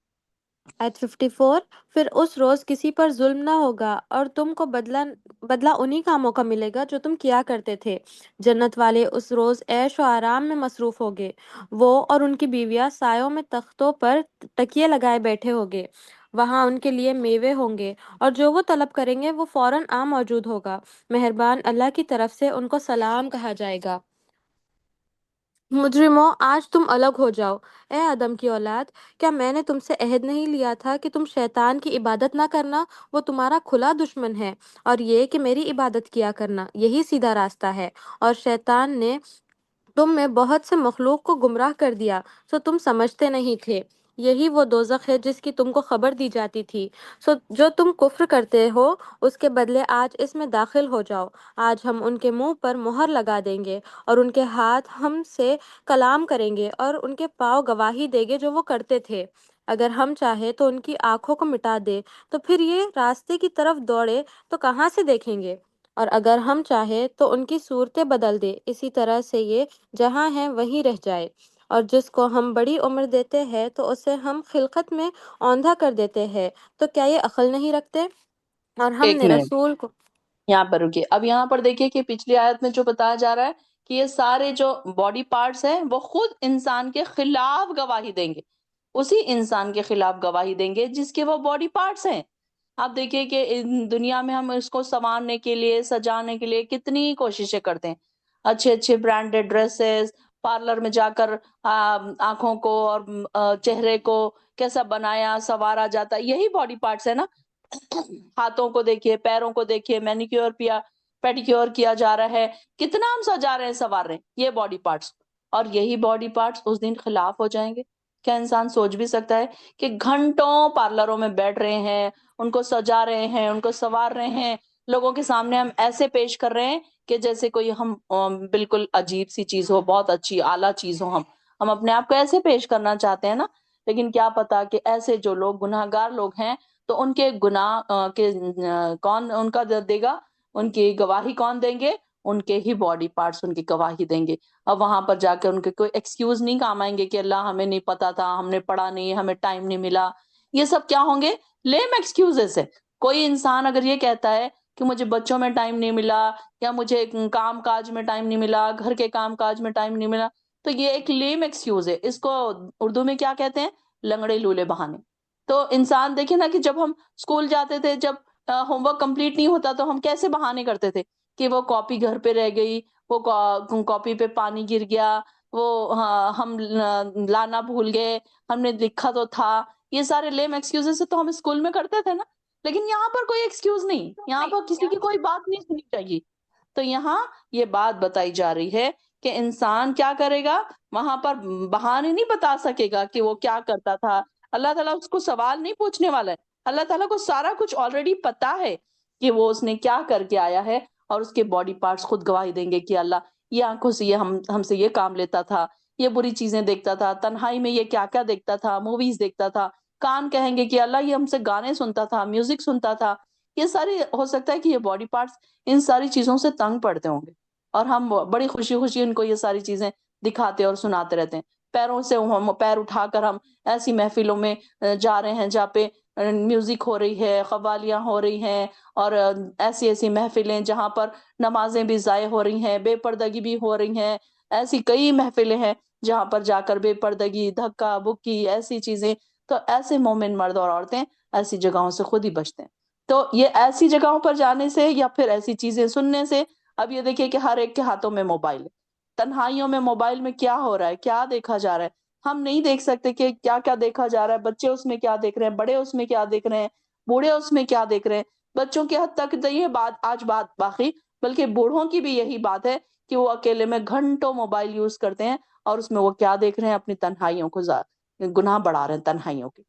Speaker 2: ایٹ 54 پھر اس روز کسی پر ظلم نہ ہوگا اور تم کو بدلہ انہی کاموں کا ملے گا جو تم کیا کرتے تھے. جنت والے اس روز عیش و آرام میں مصروف ہوگے. وہ اور ان کی بیویاں سایوں میں تختوں پر تکیے لگائے بیٹھے ہوگے. وہاں ان کے لیے میوے ہوں گے اور جو وہ طلب کریں گے وہ فوراً موجود ہوگا. مہربان اللہ کی طرف سے ان کو سلام کہا جائے گا. مجرموں، آج تم الگ ہو جاؤ. اے آدم کی اولاد، کیا میں نے تم سے عہد نہیں لیا تھا کہ تم شیطان کی عبادت نہ کرنا؟ وہ تمہارا کھلا دشمن ہے. اور یہ کہ میری عبادت کیا کرنا، یہی سیدھا راستہ ہے. اور شیطان نے تم میں بہت سے مخلوق کو گمراہ کر دیا، سو تم سمجھتے نہیں تھے. یہی وہ دوزخ ہے جس کی تم کو خبر دی جاتی تھی. سو جو تم کفر کرتے ہو اس کے بدلے آج اس میں داخل ہو جاؤ. آج ہم ان کے منہ پر مہر لگا دیں گے اور ان کے ہاتھ ہم سے کلام کریں گے اور ان کے پاؤں گواہی دیں گے جو وہ کرتے تھے. اگر ہم چاہے تو ان کی آنکھوں کو مٹا دے تو پھر یہ راستے کی طرف دوڑے تو کہاں سے دیکھیں گے؟ اور اگر ہم چاہے تو ان کی صورتیں بدل دے اسی طرح سے یہ جہاں ہیں وہیں رہ جائے. اور جس کو ہم بڑی عمر دیتے ہیں تو اسے ہم خلقت میں اوندھا کر دیتے ہیں. تو کیا یہ عقل نہیں رکھتے؟ اور ہم
Speaker 1: ایک
Speaker 2: نے
Speaker 1: منٹ
Speaker 2: رسول کو
Speaker 1: یہاں پر رکیے. اب یہاں پر دیکھیے کہ پچھلی آیت میں جو بتایا جا رہا ہے کہ یہ سارے جو باڈی پارٹس ہیں وہ خود انسان کے خلاف گواہی دیں گے، اسی انسان کے خلاف گواہی دیں گے جس کے وہ باڈی پارٹس ہیں. آپ دیکھیے کہ دنیا میں ہم اس کو سنوارنے کے لیے، سجانے کے لیے کتنی کوششیں کرتے ہیں. اچھے اچھے برانڈیڈ ڈریسز، پارلر میں جا کر آنکھوں کو اور چہرے کو کیسا بنایا سنوارا جاتا ہے. یہی باڈی پارٹس ہے نا. ہاتھوں کو دیکھیے، پیروں کو دیکھیے، مینیکیور پیڈیکیور کیا جا رہا ہے. کتنا ہم سجا رہے ہیں، سنوار رہے ہیں یہ باڈی پارٹس. اور یہی باڈی پارٹس اس دن خلاف ہو جائیں گے. کیا انسان سوچ بھی سکتا ہے کہ گھنٹوں پارلروں میں بیٹھ رہے ہیں، ان کو سجا رہے ہیں، ان کو سنوار رہے ہیں، لوگوں کے سامنے ہم ایسے پیش کر رہے ہیں کہ جیسے کوئی ہم بالکل عجیب سی چیز ہو، بہت اچھی اعلیٰ چیز ہو. ہم اپنے آپ کو ایسے پیش کرنا چاہتے ہیں نا. لیکن کیا پتا کہ ایسے جو لوگ گناہ گار لوگ ہیں تو ان کے گناہ کے کون ان کا دے گا؟ ان کی گواہی کون دیں گے؟ ان کے ہی باڈی پارٹس ان کی گواہی دیں گے. اب وہاں پر جا کے ان کے کوئی ایکسکیوز نہیں کام آئیں گے کہ اللہ ہمیں نہیں پتا تھا، ہم نے پڑھا نہیں، ہمیں ٹائم نہیں ملا. یہ سب کیا ہوں گے؟ لیم ایکسکیوزز ہے. کوئی انسان اگر یہ کہتا ہے کہ مجھے بچوں میں ٹائم نہیں ملا، یا مجھے کام کاج میں ٹائم نہیں ملا، گھر کے کام کاج میں ٹائم نہیں ملا، تو یہ ایک لیم ایکسکیوز ہے. اس کو اردو میں کیا کہتے ہیں؟ لنگڑے لولے بہانے. تو انسان دیکھیں نا کہ جب ہم اسکول جاتے تھے، جب ہوم ورک کمپلیٹ نہیں ہوتا تو ہم کیسے بہانے کرتے تھے کہ وہ کاپی گھر پہ رہ گئی، وہ کاپی پہ پانی گر گیا، وہ ہم لانا بھول گئے، ہم نے لکھا تو تھا. یہ سارے لیم ایکسکیوزز تو ہم اسکول میں کرتے تھے نا. لیکن یہاں پر کوئی ایکسکیوز نہیں، یہاں پر کسی کی کوئی بات نہیں سننی چاہیے. تو یہاں یہ بات بتائی جا رہی ہے کہ انسان کیا کرے گا؟ وہاں پر بہانے نہیں بتا سکے گا کہ وہ کیا کرتا تھا. اللہ تعالیٰ اس کو سوال نہیں پوچھنے والا ہے. اللہ تعالیٰ کو سارا کچھ آلریڈی پتا ہے کہ وہ اس نے کیا کر کے آیا ہے. اور اس کے باڈی پارٹس خود گواہی دیں گے کہ اللہ یہ آنکھوں سے یہ ہم سے یہ کام لیتا تھا، یہ بری چیزیں دیکھتا تھا، تنہائی میں یہ کیا کیا دیکھتا تھا، موویز دیکھتا تھا. کان کہیں گے کہ اللہ یہ ہم سے گانے سنتا تھا، میوزک سنتا تھا. یہ ساری ہو سکتا ہے کہ یہ باڈی پارٹس ان ساری چیزوں سے تنگ پڑتے ہوں گے، اور ہم بڑی خوشی خوشی ان کو یہ ساری چیزیں دکھاتے اور سناتے رہتے ہیں. پیروں سے ہم پیر اٹھا کر ہم ایسی محفلوں میں جا رہے ہیں جہاں پہ میوزک ہو رہی ہے، قوالیاں ہو رہی ہیں، اور ایسی ایسی محفلیں جہاں پر نمازیں بھی ضائع ہو رہی ہیں، بے پردگی بھی ہو رہی ہیں. ایسی کئی محفلیں ہیں جہاں پر جا کر بے پردگی، دھکا بکی، ایسی چیزیں. تو ایسے مومن مرد اور عورتیں ایسی جگہوں سے خود ہی بچتے ہیں. تو یہ ایسی جگہوں پر جانے سے یا پھر ایسی چیزیں سننے سے، اب یہ دیکھیے کہ ہر ایک کے ہاتھوں میں موبائل ہے. تنہائیوں میں موبائل میں کیا ہو رہا ہے، کیا دیکھا جا رہا ہے، ہم نہیں دیکھ سکتے کہ کیا کیا دیکھا جا رہا ہے، بچے اس میں کیا دیکھ رہے ہیں، بڑے اس میں کیا دیکھ رہے ہیں، بوڑھے اس میں کیا دیکھ رہے ہیں، بچوں کی حد تک تو یہ بات باقی، بلکہ بوڑھوں کی بھی یہی بات ہے کہ وہ اکیلے میں گھنٹوں موبائل یوز کرتے ہیں، اور اس میں وہ کیا دیکھ رہے ہیں، اپنی تنہائیوں کو گناہ بڑھا رہے ہیں تنہائیوں کی۔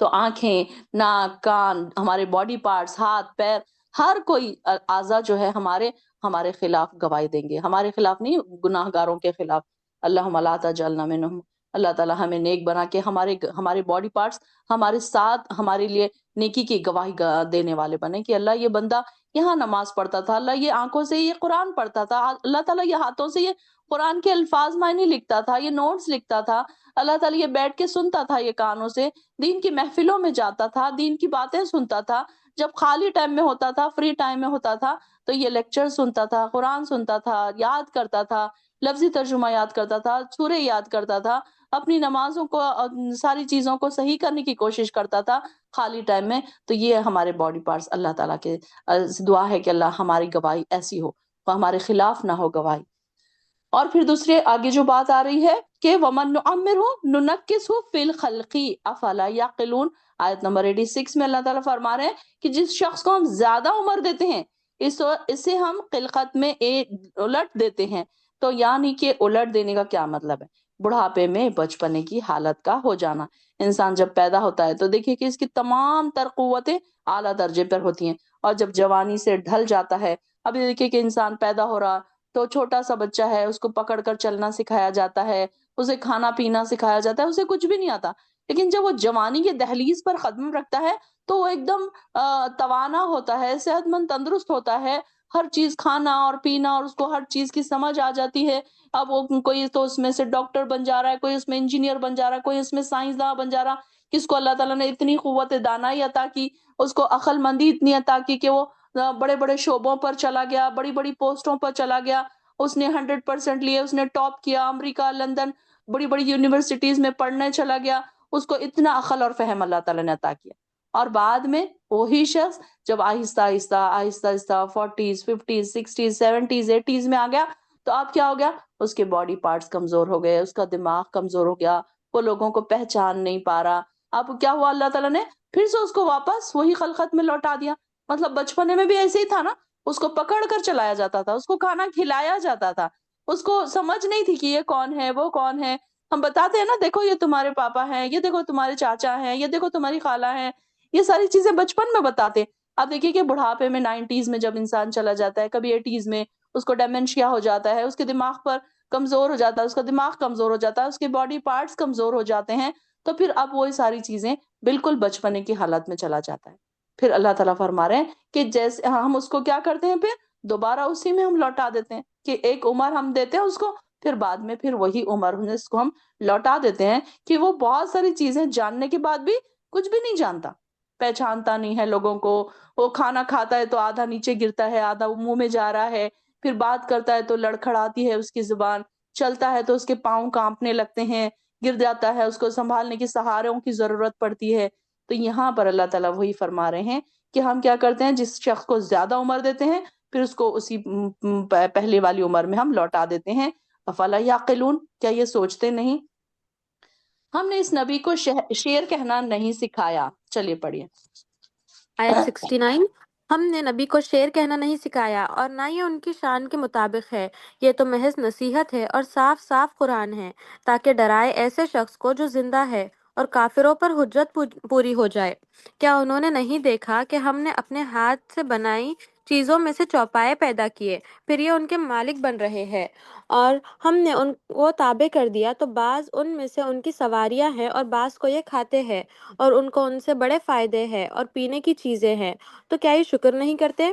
Speaker 1: تو آنکھیں، ناک، کان، ہمارے باڈی پارٹس، ہاتھ پیر، ہر کوئی اعضا جو ہے ہمارے خلاف گواہی دیں گے، ہمارے خلاف نہیں، گناہ گاروں کے خلاف۔ اللہم لا تجعلنا منہم، اللہ تعالیٰ ہمیں نیک بنا کے ہمارے باڈی پارٹس ہمارے ساتھ ہمارے لیے نیکی کی گواہی دینے والے بنے، کہ اللہ یہ بندہ یہاں نماز پڑھتا تھا، اللہ یہ آنکھوں سے یہ قرآن پڑھتا تھا، اللہ تعالیٰ یہ ہاتھوں سے یہ قرآن کے الفاظ معنی لکھتا تھا، یہ نوٹس لکھتا تھا، اللہ تعالیٰ یہ بیٹھ کے سنتا تھا، یہ کانوں سے دین کی محفلوں میں جاتا تھا، دین کی باتیں سنتا تھا، جب خالی ٹائم میں ہوتا تھا، فری ٹائم میں ہوتا تھا تو یہ لیکچر سنتا تھا، قرآن سنتا تھا، یاد کرتا تھا، لفظی ترجمہ یاد کرتا تھا، سورے یاد کرتا تھا، اپنی نمازوں کو ساری چیزوں کو صحیح کرنے کی کوشش کرتا تھا خالی ٹائم میں۔ تو یہ ہمارے باڈی پارٹس اللہ تعالیٰ کے دعا ہے کہ اللہ ہماری گواہی ایسی ہو، وہ ہمارے خلاف نہ ہو گواہی۔ اور پھر دوسرے آگے جو بات آ رہی ہے کہ وَمَن نُعَمِّرْهُ نُنَكِّسْهُ فِي الْخَلْقِ أَفَلَا يَعْقِلُونَ، آیت نمبر 86 میں اللہ تعالیٰ فرما رہے ہیں کہ جس شخص کو ہم زیادہ عمر دیتے ہیں اسے ہم خلقت میں الٹ دیتے ہیں۔ تو یعنی کہ الٹ دینے کا کیا مطلب ہے؟ بڑھاپے میں بچپنے کی حالت کا ہو جانا۔ انسان جب پیدا ہوتا ہے تو دیکھیے کہ اس کی تمام تر قوتیں اعلیٰ درجے پر ہوتی ہیں، اور جب جوانی سے ڈھل جاتا ہے، ابھی دیکھیے کہ انسان پیدا ہو رہا تو چھوٹا سا بچہ ہے، اس کو پکڑ کر چلنا سکھایا جاتا ہے، اسے کھانا پینا سکھایا جاتا ہے، اسے کچھ بھی نہیں آتا، لیکن جب وہ جوانی کے دہلیز پر قدم رکھتا ہے تو وہ ایک دم توانا ہوتا ہے، صحت مند تندرست ہوتا ہے، ہر چیز کھانا اور پینا، اور اس کو ہر چیز کی سمجھ آ جاتی ہے۔ اب وہ کوئی تو اس میں سے ڈاکٹر بن جا رہا ہے، کوئی اس میں انجینئر بن جا رہا ہے، کوئی اس میں سائنسداں بن جا رہا، کس کو اللہ تعالیٰ نے اتنی قوت دانائی عطا کی، اس کو عقل مندی اتنی عطا کی کہ وہ بڑے بڑے شعبوں پر چلا گیا، بڑی بڑی پوسٹوں پر چلا گیا، اس نے 100% لیے، اس نے ٹاپ کیا، امریکہ، لندن، بڑی بڑی یونیورسٹیز میں پڑھنے چلا گیا، اس کو اتنا عقل اور فہم اللہ تعالیٰ نے عطا کیا۔ اور بعد میں وہی شخص جب آہستہ آہستہ آہستہ آہستہ 40s 50s 60s 70s 80s میں آ گیا تو اب کیا ہو گیا؟ اس کے باڈی پارٹس کمزور ہو گئے، اس کا دماغ کمزور ہو گیا، وہ لوگوں کو پہچان نہیں پا رہا۔ اب کیا ہوا؟ اللہ تعالیٰ نے پھر سے اس کو واپس وہی خلقت میں لوٹا دیا۔ مطلب بچپنے میں بھی ایسے ہی تھا نا، اس کو پکڑ کر چلایا جاتا تھا، اس کو کھانا کھلایا جاتا تھا، اس کو سمجھ نہیں تھی کہ یہ کون ہے وہ کون ہے۔ ہم بتاتے ہیں نا، دیکھو یہ تمہارے پاپا ہیں، یہ دیکھو تمہارے چاچا ہیں، یہ دیکھو تمہاری خالہ ہیں، یہ ساری چیزیں بچپن میں بتاتے۔ اب دیکھیے کہ بڑھاپے میں 90s میں جب انسان چلا جاتا ہے، کبھی 80s میں اس کو ڈیمنشیا ہو جاتا ہے، اس کے دماغ پر کمزور ہو جاتا ہے، اس کا دماغ کمزور ہو جاتا ہے، اس کے باڈی پارٹس کمزور ہو جاتے ہیں، تو پھر اب وہی ساری چیزیں بالکل بچپنے کی حالت میں چلا جاتا ہے۔ پھر اللہ تعالیٰ فرما رہے ہیں کہ جیسے ہم اس کو کیا کرتے ہیں، پھر دوبارہ اسی میں ہم لوٹا دیتے ہیں، کہ ایک عمر ہم دیتے ہیں اس کو، پھر بعد میں پھر وہی عمر اس کو ہم لوٹا دیتے ہیں، کہ وہ بہت ساری چیزیں جاننے کے بعد بھی کچھ بھی نہیں جانتا، پہچانتا نہیں ہے لوگوں کو، وہ کھانا کھاتا ہے تو آدھا نیچے گرتا ہے، آدھا منہ میں جا رہا ہے، پھر بات کرتا ہے تو لڑکھڑاتی ہے اس کی زبان، چلتا ہے تو اس کے پاؤں کانپنے لگتے ہیں، گر جاتا ہے، اس کو سنبھالنے کے سہاروں کی ضرورت پڑتی ہے۔ تو یہاں پر اللہ تعالیٰ وہی فرما رہے ہیں کہ ہم کیا کرتے ہیں، جس شخص کو زیادہ عمر دیتے ہیں پھر اس کو اسی پہلے والی عمر میں ہم لوٹا دیتے ہیں۔ افلا یعقلون، کیا یہ سوچتے نہیں؟ ہم نے اس نبی کو شعر کہنا نہیں سکھایا۔ چلیے پڑھیے۔
Speaker 2: آیت 69، ہم نے نبی کو شعر کہنا نہیں سکھایا اور نہ یہ ان کی شان کے مطابق ہے، یہ تو محض نصیحت ہے اور صاف صاف قرآن ہے، تاکہ ڈرائے ایسے شخص کو جو زندہ ہے اور کافروں پر حجت پوری ہو جائے۔ کیا انہوں نے نہیں دیکھا کہ ہم نے اپنے ہاتھ سے بنائی چیزوں میں سے چوپائے پیدا کیے، پھر یہ ان کے مالک بن رہے ہیں، اور ہم نے ان کو تابع کر دیا تو بعض ان میں سے ان کی سواریاں ہیں اور بعض کو یہ کھاتے ہیں، اور ان کو ان سے بڑے فائدے ہیں اور پینے کی چیزیں ہیں، تو کیا یہ شکر نہیں کرتے؟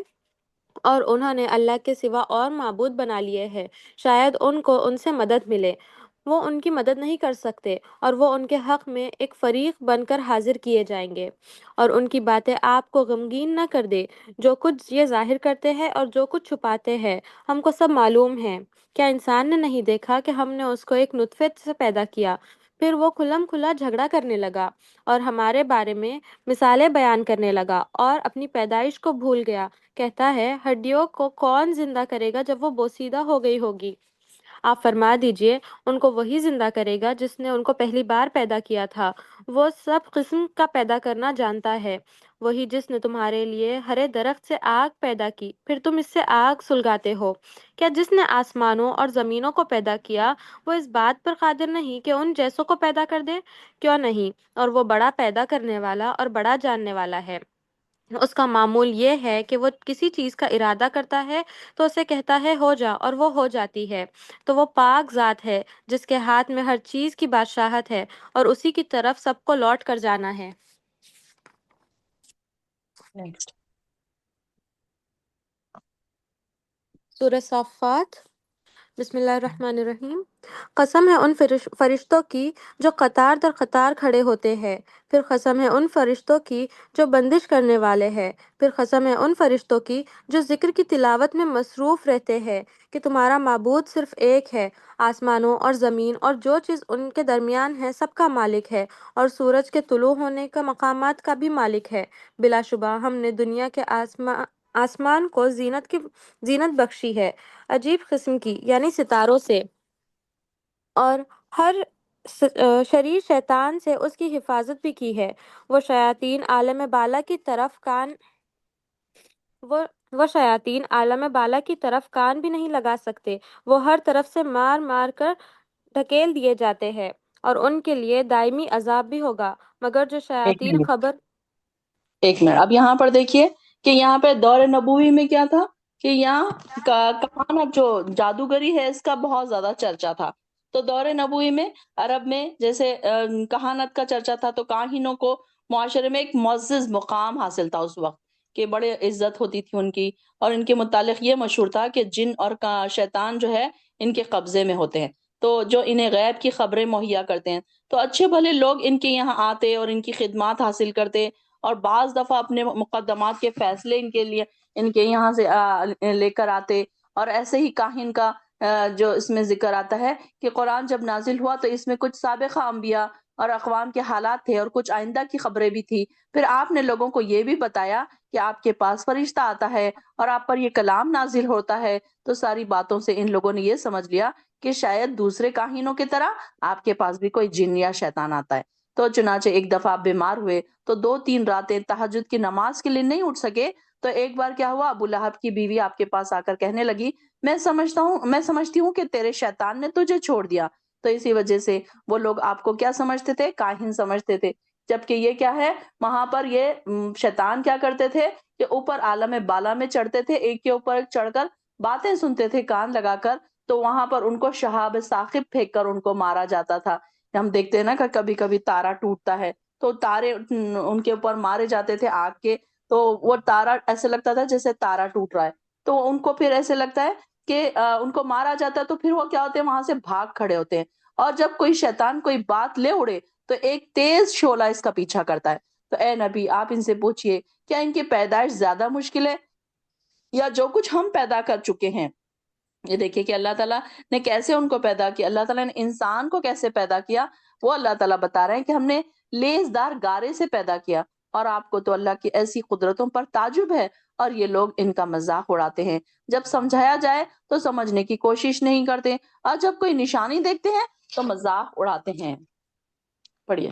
Speaker 2: اور انہوں نے اللہ کے سوا اور معبود بنا لیے ہیں، شاید ان کو ان سے مدد ملے، وہ ان کی مدد نہیں کر سکتے، اور وہ ان کے حق میں ایک فریق بن کر حاضر کیے جائیں گے۔ اور ان کی باتیں آپ کو غمگین نہ کر دے، جو کچھ یہ ظاہر کرتے ہیں اور جو کچھ چھپاتے ہیں ہم کو سب معلوم ہے۔ کیا انسان نے نہیں دیکھا کہ ہم نے اس کو ایک نطفے سے پیدا کیا، پھر وہ کھلم کھلا جھگڑا کرنے لگا اور ہمارے بارے میں مثالیں بیان کرنے لگا اور اپنی پیدائش کو بھول گیا، کہتا ہے ہڈیوں کو کون زندہ کرے گا جب وہ بوسیدہ ہو گئی ہوگی۔ آپ فرما دیجئے ان کو وہی زندہ کرے گا جس نے ان کو پہلی بار پیدا کیا تھا۔ وہ سب قسم کا پیدا کرنا جانتا ہے۔ وہی جس نے تمہارے لیے ہرے درخت سے آگ پیدا کی، پھر تم اس سے آگ سلگاتے ہو۔ کیا جس نے آسمانوں اور زمینوں کو پیدا کیا وہ اس بات پر قادر نہیں کہ ان جیسوں کو پیدا کر دے؟ کیوں نہیں؟ اور وہ بڑا پیدا کرنے والا اور بڑا جاننے والا ہے۔ اس کا معمول یہ ہے کہ وہ کسی چیز کا ارادہ کرتا ہے تو اسے کہتا ہے ہو جا، اور وہ ہو جاتی ہے۔ تو وہ پاک ذات ہے جس کے ہاتھ میں ہر چیز کی بادشاہت ہے، اور اسی کی طرف سب کو لوٹ کر جانا ہے۔
Speaker 1: نیکسٹ۔
Speaker 2: سورہ صافات، بسم اللہ الرحمن الرحیم۔ قسم ہے ان فرشتوں کی جو قطار در قطار کھڑے ہوتے ہیں، پھر قسم ہے ان فرشتوں کی جو بندش کرنے والے ہیں، پھر قسم ہے ان فرشتوں کی جو ذکر کی تلاوت میں مصروف رہتے ہیں کہ تمہارا معبود صرف ایک ہے، آسمانوں اور زمین اور جو چیز ان کے درمیان ہے سب کا مالک ہے، اور سورج کے طلوع ہونے کا مقامات کا بھی مالک ہے۔ بلا شبہ ہم نے دنیا کے آسمان کو زینت بخشی ہے، عجیب قسم کی یعنی ستاروں سے، اور ہر شریر شیطان سے اس کی حفاظت بھی کی ہے۔ وہ شیاطین عالم بالا کی طرف کان بھی نہیں لگا سکتے، وہ ہر طرف سے مار مار کر دھکیل دیے جاتے ہیں، اور ان کے لیے دائمی عذاب بھی ہوگا، مگر جو
Speaker 1: ایک
Speaker 2: شیاطین
Speaker 1: منٹ
Speaker 2: خبر
Speaker 1: ایک منٹ اب یہاں پر دیکھیے کہ یہاں پہ دور نبوی میں کیا تھا کہ یہاں کہانت جو جادوگری ہے اس کا بہت زیادہ چرچا تھا۔ تو دور نبوی میں عرب میں جیسے کہانت کا چرچا تھا، تو کاہنوں کو معاشرے میں ایک معزز مقام حاصل تھا اس وقت، کہ بڑے عزت ہوتی تھی ان کی، اور ان کے متعلق یہ مشہور تھا کہ جن اور شیطان جو ہے ان کے قبضے میں ہوتے ہیں، تو جو انہیں غیب کی خبریں مہیا کرتے ہیں، تو اچھے بھلے لوگ ان کے یہاں آتے اور ان کی خدمات حاصل کرتے، اور بعض دفعہ اپنے مقدمات کے فیصلے ان کے یہاں سے لے کر آتے۔ اور ایسے ہی کاہن کا جو اس میں ذکر آتا ہے کہ قرآن جب نازل ہوا تو اس میں کچھ سابقہ انبیاء اور اقوام کے حالات تھے، اور کچھ آئندہ کی خبریں بھی تھی۔ پھر آپ نے لوگوں کو یہ بھی بتایا کہ آپ کے پاس فرشتہ آتا ہے اور آپ پر یہ کلام نازل ہوتا ہے۔ تو ساری باتوں سے ان لوگوں نے یہ سمجھ لیا کہ شاید دوسرے کاہنوں کی طرح آپ کے پاس بھی کوئی جن یا شیطان آتا ہے۔ تو چنانچہ ایک دفعہ آپ بیمار ہوئے تو 2-3 راتیں تہجد کی نماز کے لیے نہیں اٹھ سکے، تو ایک بار کیا ہوا، ابو لہب کی بیوی آپ کے پاس آ کر کہنے لگی، میں سمجھتی ہوں کہ تیرے شیطان نے تجھے چھوڑ دیا۔ تو اسی وجہ سے وہ لوگ آپ کو کیا سمجھتے تھے؟ کاہن سمجھتے تھے، جبکہ یہ کیا ہے، وہاں پر یہ شیطان کیا کرتے تھے کہ اوپر عالم بالا میں چڑھتے تھے، ایک کے اوپر ایک چڑھ کر باتیں سنتے تھے کان لگا کر، تو وہاں پر ان کو شہاب ثاقب پھینک کر ان کو مارا جاتا تھا۔ ہم دیکھتے ہیں نا کہ کبھی کبھی تارا ٹوٹتا ہے، تو تارے ان کے اوپر مارے جاتے تھے آگ کے، تو وہ تارا ایسے لگتا تھا جیسے تارا ٹوٹ رہا ہے، تو ان کو پھر ایسے لگتا ہے کہ ان کو مارا جاتا ہے، تو پھر وہ کیا ہوتے ہیں، وہاں سے بھاگ کھڑے ہوتے ہیں، اور جب کوئی شیطان کوئی بات لے اڑے تو ایک تیز شعلہ اس کا پیچھا کرتا ہے۔ تو اے نبی آپ ان سے پوچھئے کیا ان کی پیدائش زیادہ مشکل ہے یا جو کچھ ہم پیدا کر چکے ہیں؟ یہ دیکھیے کہ اللہ تعالیٰ نے کیسے ان کو پیدا کیا، اللہ تعالیٰ نے انسان کو کیسے پیدا کیا، وہ اللہ تعالیٰ بتا رہے ہیں کہ ہم نے لیزدار گارے سے پیدا کیا، اور آپ کو تو اللہ کی ایسی قدرتوں پر تعجب ہے، اور یہ لوگ ان کا مذاق اڑاتے ہیں۔ جب سمجھایا جائے تو سمجھنے کی کوشش نہیں کرتے، اور جب کوئی نشانی دیکھتے ہیں تو مذاق اڑاتے ہیں۔ پڑھیے۔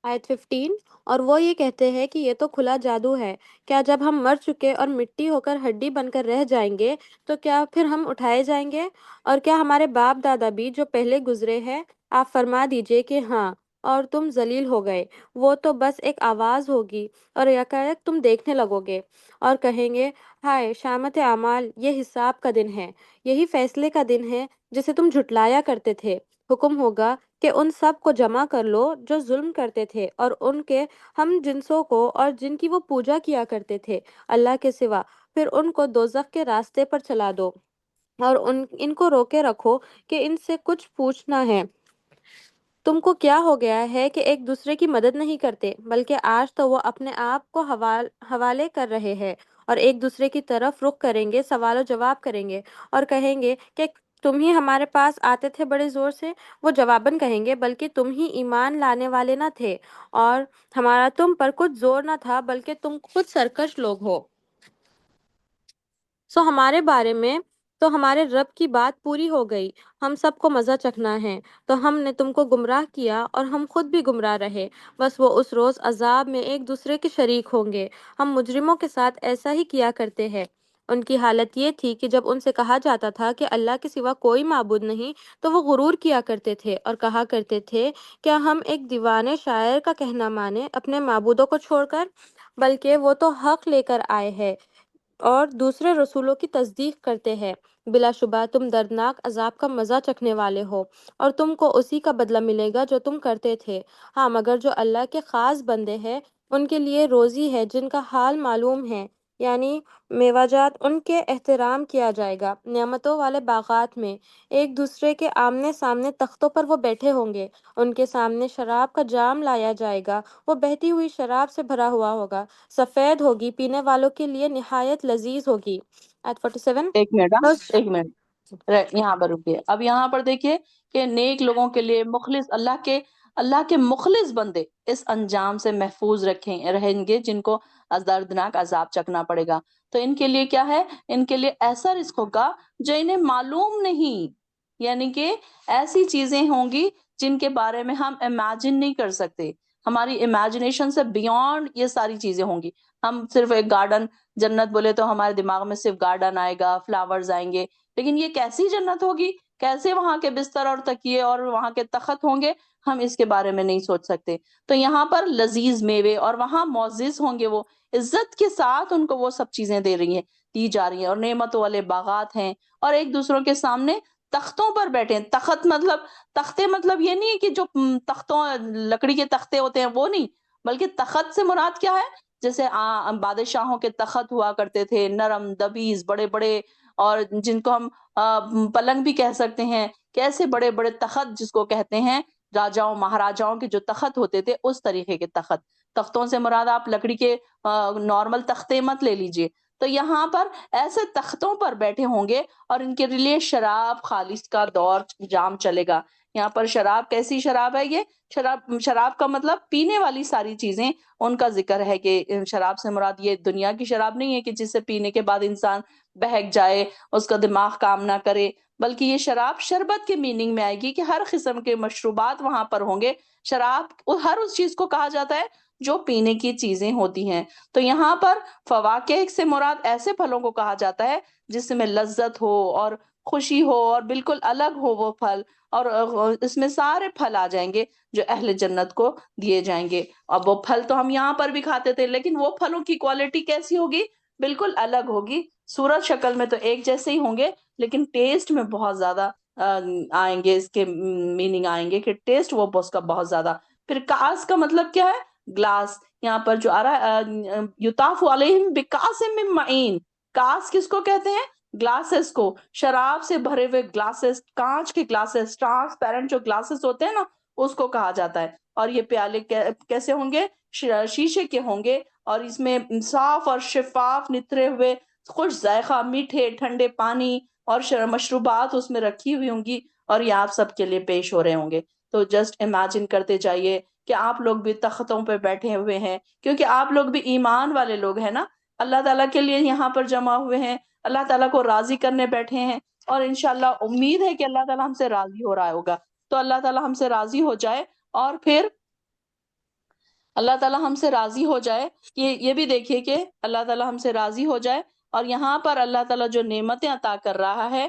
Speaker 2: آیت 15۔ اور وہ یہ کہتے ہیں کہ یہ تو کھلا جادو ہے، کیا جب ہم مر چکے اور مٹی ہو کر ہڈی بن کر رہ جائیں گے تو کیا پھر ہم اٹھائے جائیں گے؟ اور کیا ہمارے باپ دادا بھی جو پہلے گزرے ہیں؟ آپ فرما دیجئے کہ ہاں، اور تم ذلیل ہو گئے۔ وہ تو بس ایک آواز ہوگی اور یکایک تم دیکھنے لگو گے اور کہیں گے ہائے شامت اعمال، یہ حساب کا دن ہے، یہی فیصلے کا دن ہے جسے تم جھٹلایا کرتے تھے۔ حکم ہوگا کہ ان سب کو جمع کر لو جو ظلم کرتے تھے اور ان کے ہم جنسوں کو اور جن کی وہ پوجا کیا کرتے تھے اللہ کے سوا، پھر ان کو دوزخ کے راستے پر چلا دو، اور ان کو روکے رکھو کہ ان سے کچھ پوچھنا ہے۔ تم کو کیا ہو گیا ہے کہ ایک دوسرے کی مدد نہیں کرتے، بلکہ آج تو وہ اپنے آپ کو حوالے کر رہے ہیں اور ایک دوسرے کی طرف رخ کریں گے، سوال و جواب کریں گے اور کہیں گے کہ تم ہی ہمارے پاس آتے تھے بڑے زور سے۔ وہ جواباً کہیں گے بلکہ تم ہی ایمان لانے والے نہ تھے، اور ہمارا تم پر کچھ زور نہ تھا، بلکہ تم خود سرکش لوگ ہو۔ ہمارے بارے میں تو ہمارے رب کی بات پوری ہو گئی، ہم سب کو مزہ چکھنا ہے، تو ہم نے تم کو گمراہ کیا اور ہم خود بھی گمراہ رہے، بس وہ اس روز عذاب میں ایک دوسرے کے شریک ہوں گے۔ ہم مجرموں کے ساتھ ایسا ہی کیا کرتے ہیں۔ ان کی حالت یہ تھی کہ جب ان سے کہا جاتا تھا کہ اللہ کے سوا کوئی معبود نہیں، تو وہ غرور کیا کرتے تھے اور کہا کرتے تھے، کیا ہم ایک دیوانے شاعر کا کہنا مانیں اپنے معبودوں کو چھوڑ کر؟ بلکہ وہ تو حق لے کر آئے ہیں اور دوسرے رسولوں کی تصدیق کرتے ہیں۔ بلا شبہ تم دردناک عذاب کا مزہ چکھنے والے ہو اور تم کو اسی کا بدلہ ملے گا جو تم کرتے تھے۔ ہاں، مگر جو اللہ کے خاص بندے ہیں ان کے لیے روزی ہے جن کا حال معلوم ہے، یعنی میوہ جات، ان کے احترام کیا جائے گا نعمتوں والے باغات میں، ایک دوسرے کے آمنے سامنے تختوں پر وہ بیٹھے ہوں گے، ان کے سامنے شراب کا جام لایا جائے گا، وہ بہتی ہوئی شراب سے بھرا ہوا ہوگا، سفید ہوگی، پینے والوں کے لیے نہایت لذیذ ہوگی۔ آیت 47۔
Speaker 1: ایک منٹ، ایک منٹ یہاں پر رکیے۔ اب یہاں پر دیکھیے کہ نیک لوگوں کے لیے مخلص اللہ کے مخلص بندے اس انجام سے محفوظ رہیں گے جن کو دردناک عذاب چکنا پڑے گا۔ تو ان کے لیے کیا ہے؟ ان کے لیے ایسا رزق ہوگا جو انہیں معلوم نہیں، یعنی کہ ایسی چیزیں ہوں گی جن کے بارے میں ہم امیجن نہیں کر سکتے، ہماری امیجنیشن سے بیونڈ یہ ساری چیزیں ہوں گی۔ ہم صرف ایک گارڈن، جنت بولے تو ہمارے دماغ میں صرف گارڈن آئے گا، فلاورز آئیں گے، لیکن یہ کیسی جنت ہوگی، کیسے وہاں کے بستر اور تکیے اور وہاں کے تخت ہوں گے، ہم اس کے بارے میں نہیں سوچ سکتے۔ تو یہاں پر لذیذ میوے اور وہاں معزز ہوں گے، وہ عزت کے ساتھ ان کو وہ سب چیزیں دی جا رہی ہیں، اور نعمتوں والے باغات ہیں، اور ایک دوسروں کے سامنے تختوں پر بیٹھے ہیں۔ تخت مطلب، تختے مطلب یہ نہیں ہے کہ جو تختوں لکڑی کے تختے ہوتے ہیں وہ نہیں، بلکہ تخت سے مراد کیا ہے؟ جیسے بادشاہوں کے تخت ہوا کرتے تھے، نرم دبیز بڑے بڑے، اور جن کو ہم پلنگ بھی کہہ سکتے ہیں، کیسے بڑے بڑے تخت جس کو کہتے ہیں، راجاؤں مہاراجاؤں کے جو تخت ہوتے تھے اس طریقے کے تخت۔ تختوں سے مراد آپ لکڑی کے نارمل تختے مت لے لیجئے۔ تو یہاں پر ایسے تختوں پر بیٹھے ہوں گے، اور ان کے لیے شراب خالص کا دور جام چلے گا۔ یہاں پر شراب کیسی شراب ہے؟ یہ شراب کا مطلب پینے والی ساری چیزیں ان کا ذکر ہے، کہ شراب سے مراد یہ دنیا کی شراب نہیں ہے کہ جسے پینے کے بعد انسان بہک جائے، اس کا دماغ کام نہ کرے، بلکہ یہ شراب شربت کے میننگ میں آئے گی، کہ ہر قسم کے مشروبات وہاں پر ہوں گے۔ شراب ہر اس چیز کو کہا جاتا ہے جو پینے کی چیزیں ہوتی ہیں۔ تو یہاں پر فواکہ سے مراد ایسے پھلوں کو کہا جاتا ہے جس میں لذت ہو اور خوشی ہو، اور بالکل الگ ہو وہ پھل، اور اس میں سارے پھل آ جائیں گے جو اہل جنت کو دیے جائیں گے۔ اب وہ پھل تو ہم یہاں پر بھی کھاتے تھے، لیکن وہ پھلوں کی کوالٹی کیسی ہوگی؟ بالکل الگ ہوگی۔ صورت شکل میں تو ایک جیسے ہی ہوں گے، لیکن ٹیسٹ میں بہت زیادہ آئیں گے، اس کے میننگ آئیں گے کہ ٹیسٹ وہ اس کا بہت زیادہ۔ پھر کاس کا مطلب کیا ہے؟ گلاس۔ یہاں پر جو آ رہا ہے یطاف علیہم بکاس من معین، کاس کس کو کہتے ہیں؟ گلاسز کو، شراب سے بھرے ہوئے گلاسز، کانچ کے گلاسز، ٹرانسپیرنٹ جو گلاسز ہوتے ہیں نا، اس کو کہا جاتا ہے۔ اور یہ پیالے کیسے ہوں گے؟ شیشے کے ہوں گے، اور اس میں صاف اور شفاف نتھرے ہوئے خوش ذائقہ میٹھے ٹھنڈے پانی اور مشروبات اس میں رکھی ہوئی ہوں گی، اور یہ آپ سب کے لیے پیش ہو رہے ہوں گے۔ تو جسٹ امیجن کرتے جائیے کہ آپ لوگ بھی تختوں پہ بیٹھے ہوئے ہیں، کیونکہ آپ لوگ بھی ایمان والے لوگ ہیں نا، اللہ تعالیٰ کے لیے یہاں پر جمع ہوئے ہیں، اللہ تعالیٰ کو راضی کرنے بیٹھے ہیں، اور انشاءاللہ امید ہے کہ اللہ تعالیٰ ہم سے راضی ہو رہا ہوگا۔ تو اللہ تعالیٰ ہم سے راضی ہو جائے، اور پھر اللہ تعالیٰ ہم سے راضی ہو جائے، یہ بھی دیکھیے کہ اللہ تعالیٰ ہم سے راضی ہو جائے، اور یہاں پر اللہ تعالیٰ جو نعمتیں عطا کر رہا ہے،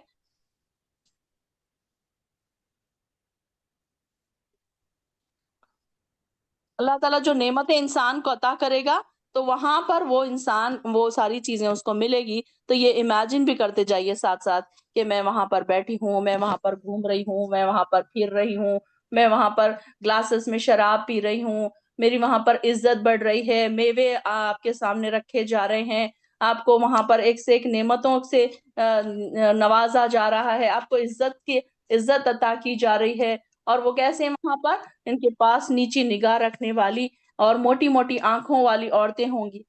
Speaker 1: اللہ تعالیٰ جو نعمتیں انسان کو عطا کرے گا، تو وہاں پر وہ انسان وہ ساری چیزیں اس کو ملے گی۔ تو یہ امیجن بھی کرتے جائیے ساتھ ساتھ کہ میں وہاں پر بیٹھی ہوں، میں وہاں پر گھوم رہی ہوں، میں وہاں پر پھر رہی ہوں، میں وہاں پر گلاسز میں شراب پی رہی ہوں، میری وہاں پر عزت بڑھ رہی ہے، میوے آپ کے سامنے رکھے جا رہے ہیں، آپ کو وہاں پر ایک سے ایک نعمتوں سے نوازا جا رہا ہے، آپ کو عزت عطا کی جا رہی ہے۔ اور وہ کیسے ہیں وہاں پر؟ ان کے پاس نیچی نگاہ رکھنے والی اور موٹی موٹی آنکھوں والی عورتیں ہوں گی،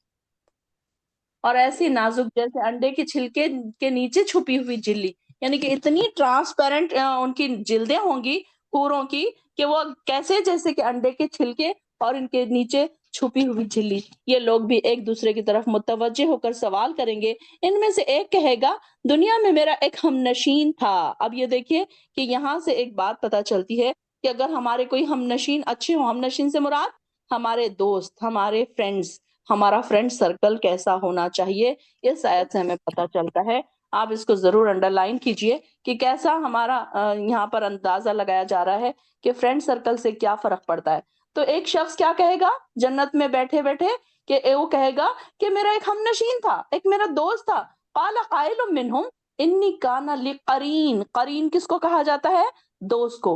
Speaker 1: اور ایسی نازک جیسے انڈے کے چھلکے کے نیچے چھپی ہوئی جلی، یعنی کہ اتنی ٹرانسپیرنٹ ان کی جلدیں ہوں گی حوروں کی، کہ وہ کیسے جیسے کہ انڈے کے چھلکے اور ان کے نیچے چھپی ہوئی جھلی۔ یہ لوگ بھی ایک دوسرے کی طرف متوجہ ہو کر سوال کریں گے۔ ان میں سے ایک کہے گا دنیا میں میرا ایک ہم نشین تھا۔ اب یہ دیکھیے کہ یہاں سے ایک بات پتہ چلتی ہے کہ اگر ہمارے کوئی ہم نشین اچھے ہوں، ہم نشین سے مراد ہمارے دوست، ہمارے فرینڈز، ہمارا فرینڈ سرکل کیسا ہونا چاہیے، اس آیت سے ہمیں پتہ چلتا ہے۔ آپ اس کو ضرور انڈر لائن کیجئے کہ کیسا ہمارا یہاں پر اندازہ لگایا جا رہا ہے کہ فرینڈ سرکل سے کیا فرق پڑتا ہے۔ تو ایک شخص کیا کہے گا جنت میں بیٹھے بیٹھے کہ وہ کہے گا کہ میرا ایک ہم نشین تھا، ایک میرا دوست تھا۔ قال قائل منہم انی کان لی قرین، قرین کس کو کہا جاتا ہے؟ دوست کو۔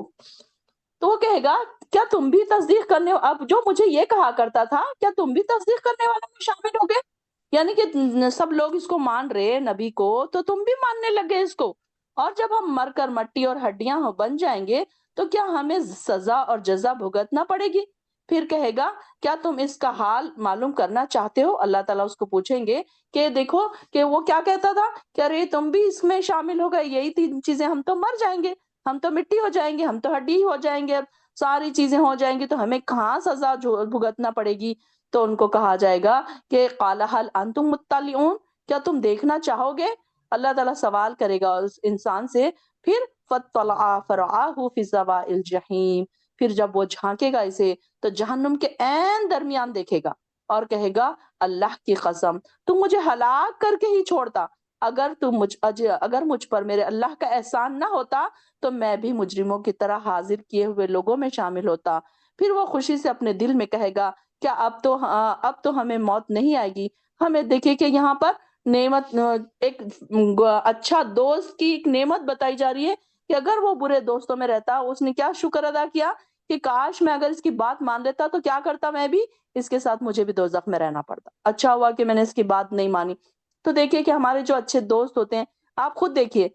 Speaker 1: تو وہ کہے گا کیا تم بھی تصدیق کرنے، اب جو مجھے یہ کہا کرتا تھا کیا تم بھی تصدیق کرنے والوں میں شامل ہو گئے؟ یعنی کہ سب لوگ اس کو مان رہے نبی کو، تو تم بھی ماننے لگے اس کو۔ اور جب ہم مر کر مٹی اور ہڈیاں بن جائیں گے تو کیا ہمیں سزا اور جزا بھگتنا پڑے گی؟ پھر کہے گا کیا تم اس کا حال معلوم کرنا چاہتے ہو؟ اللہ تعالیٰ اس کو پوچھیں گے کہ دیکھو کہ وہ کیا کہتا تھا کہ ارے تم بھی اس میں شامل ہو گئے، یہی تین چیزیں، ہم تو مر جائیں گے، ہم تو مٹی ہو جائیں گے، ہم تو ہڈی ہو جائیں گے، ساری چیزیں ہو جائیں گی، تو ہمیں کہاں سزا بھگتنا پڑے گی؟ تو ان کو کہا جائے گا کہ قال هل انتم مطلعون، کیا تم دیکھنا چاہو گے؟ اللہ تعالیٰ سوال کرے گا اس انسان سے۔ پھر فطلع فرعاه في سواء الجحیم، پھر جب وہ جھانکے گا اسے تو جہنم کے عین درمیان دیکھے گا اور کہے گا اللہ کی قسم تم مجھے ہلاک کر کے ہی چھوڑتا، اگر مجھ پر میرے اللہ کا احسان نہ ہوتا تو میں بھی مجرموں کی طرح حاضر کیے ہوئے لوگوں میں شامل ہوتا۔ پھر وہ خوشی سے اپنے دل میں کہے گا کیا اب تو ہمیں موت نہیں آئے گی۔ ہمیں دیکھیں کہ یہاں پر نعمت، ایک اچھا دوست کی ایک نعمت بتائی جا رہی ہے کہ اگر وہ برے دوستوں میں رہتا، اس نے کیا شکر ادا کیا کہ کاش میں اگر اس کی بات مان لیتا تو کیا کرتا، میں بھی اس کے ساتھ مجھے بھی دوزخ میں رہنا پڑتا، اچھا ہوا کہ میں نے اس کی بات نہیں مانی۔ تو دیکھیے کہ ہمارے جو اچھے دوست ہوتے ہیں، آپ خود دیکھیے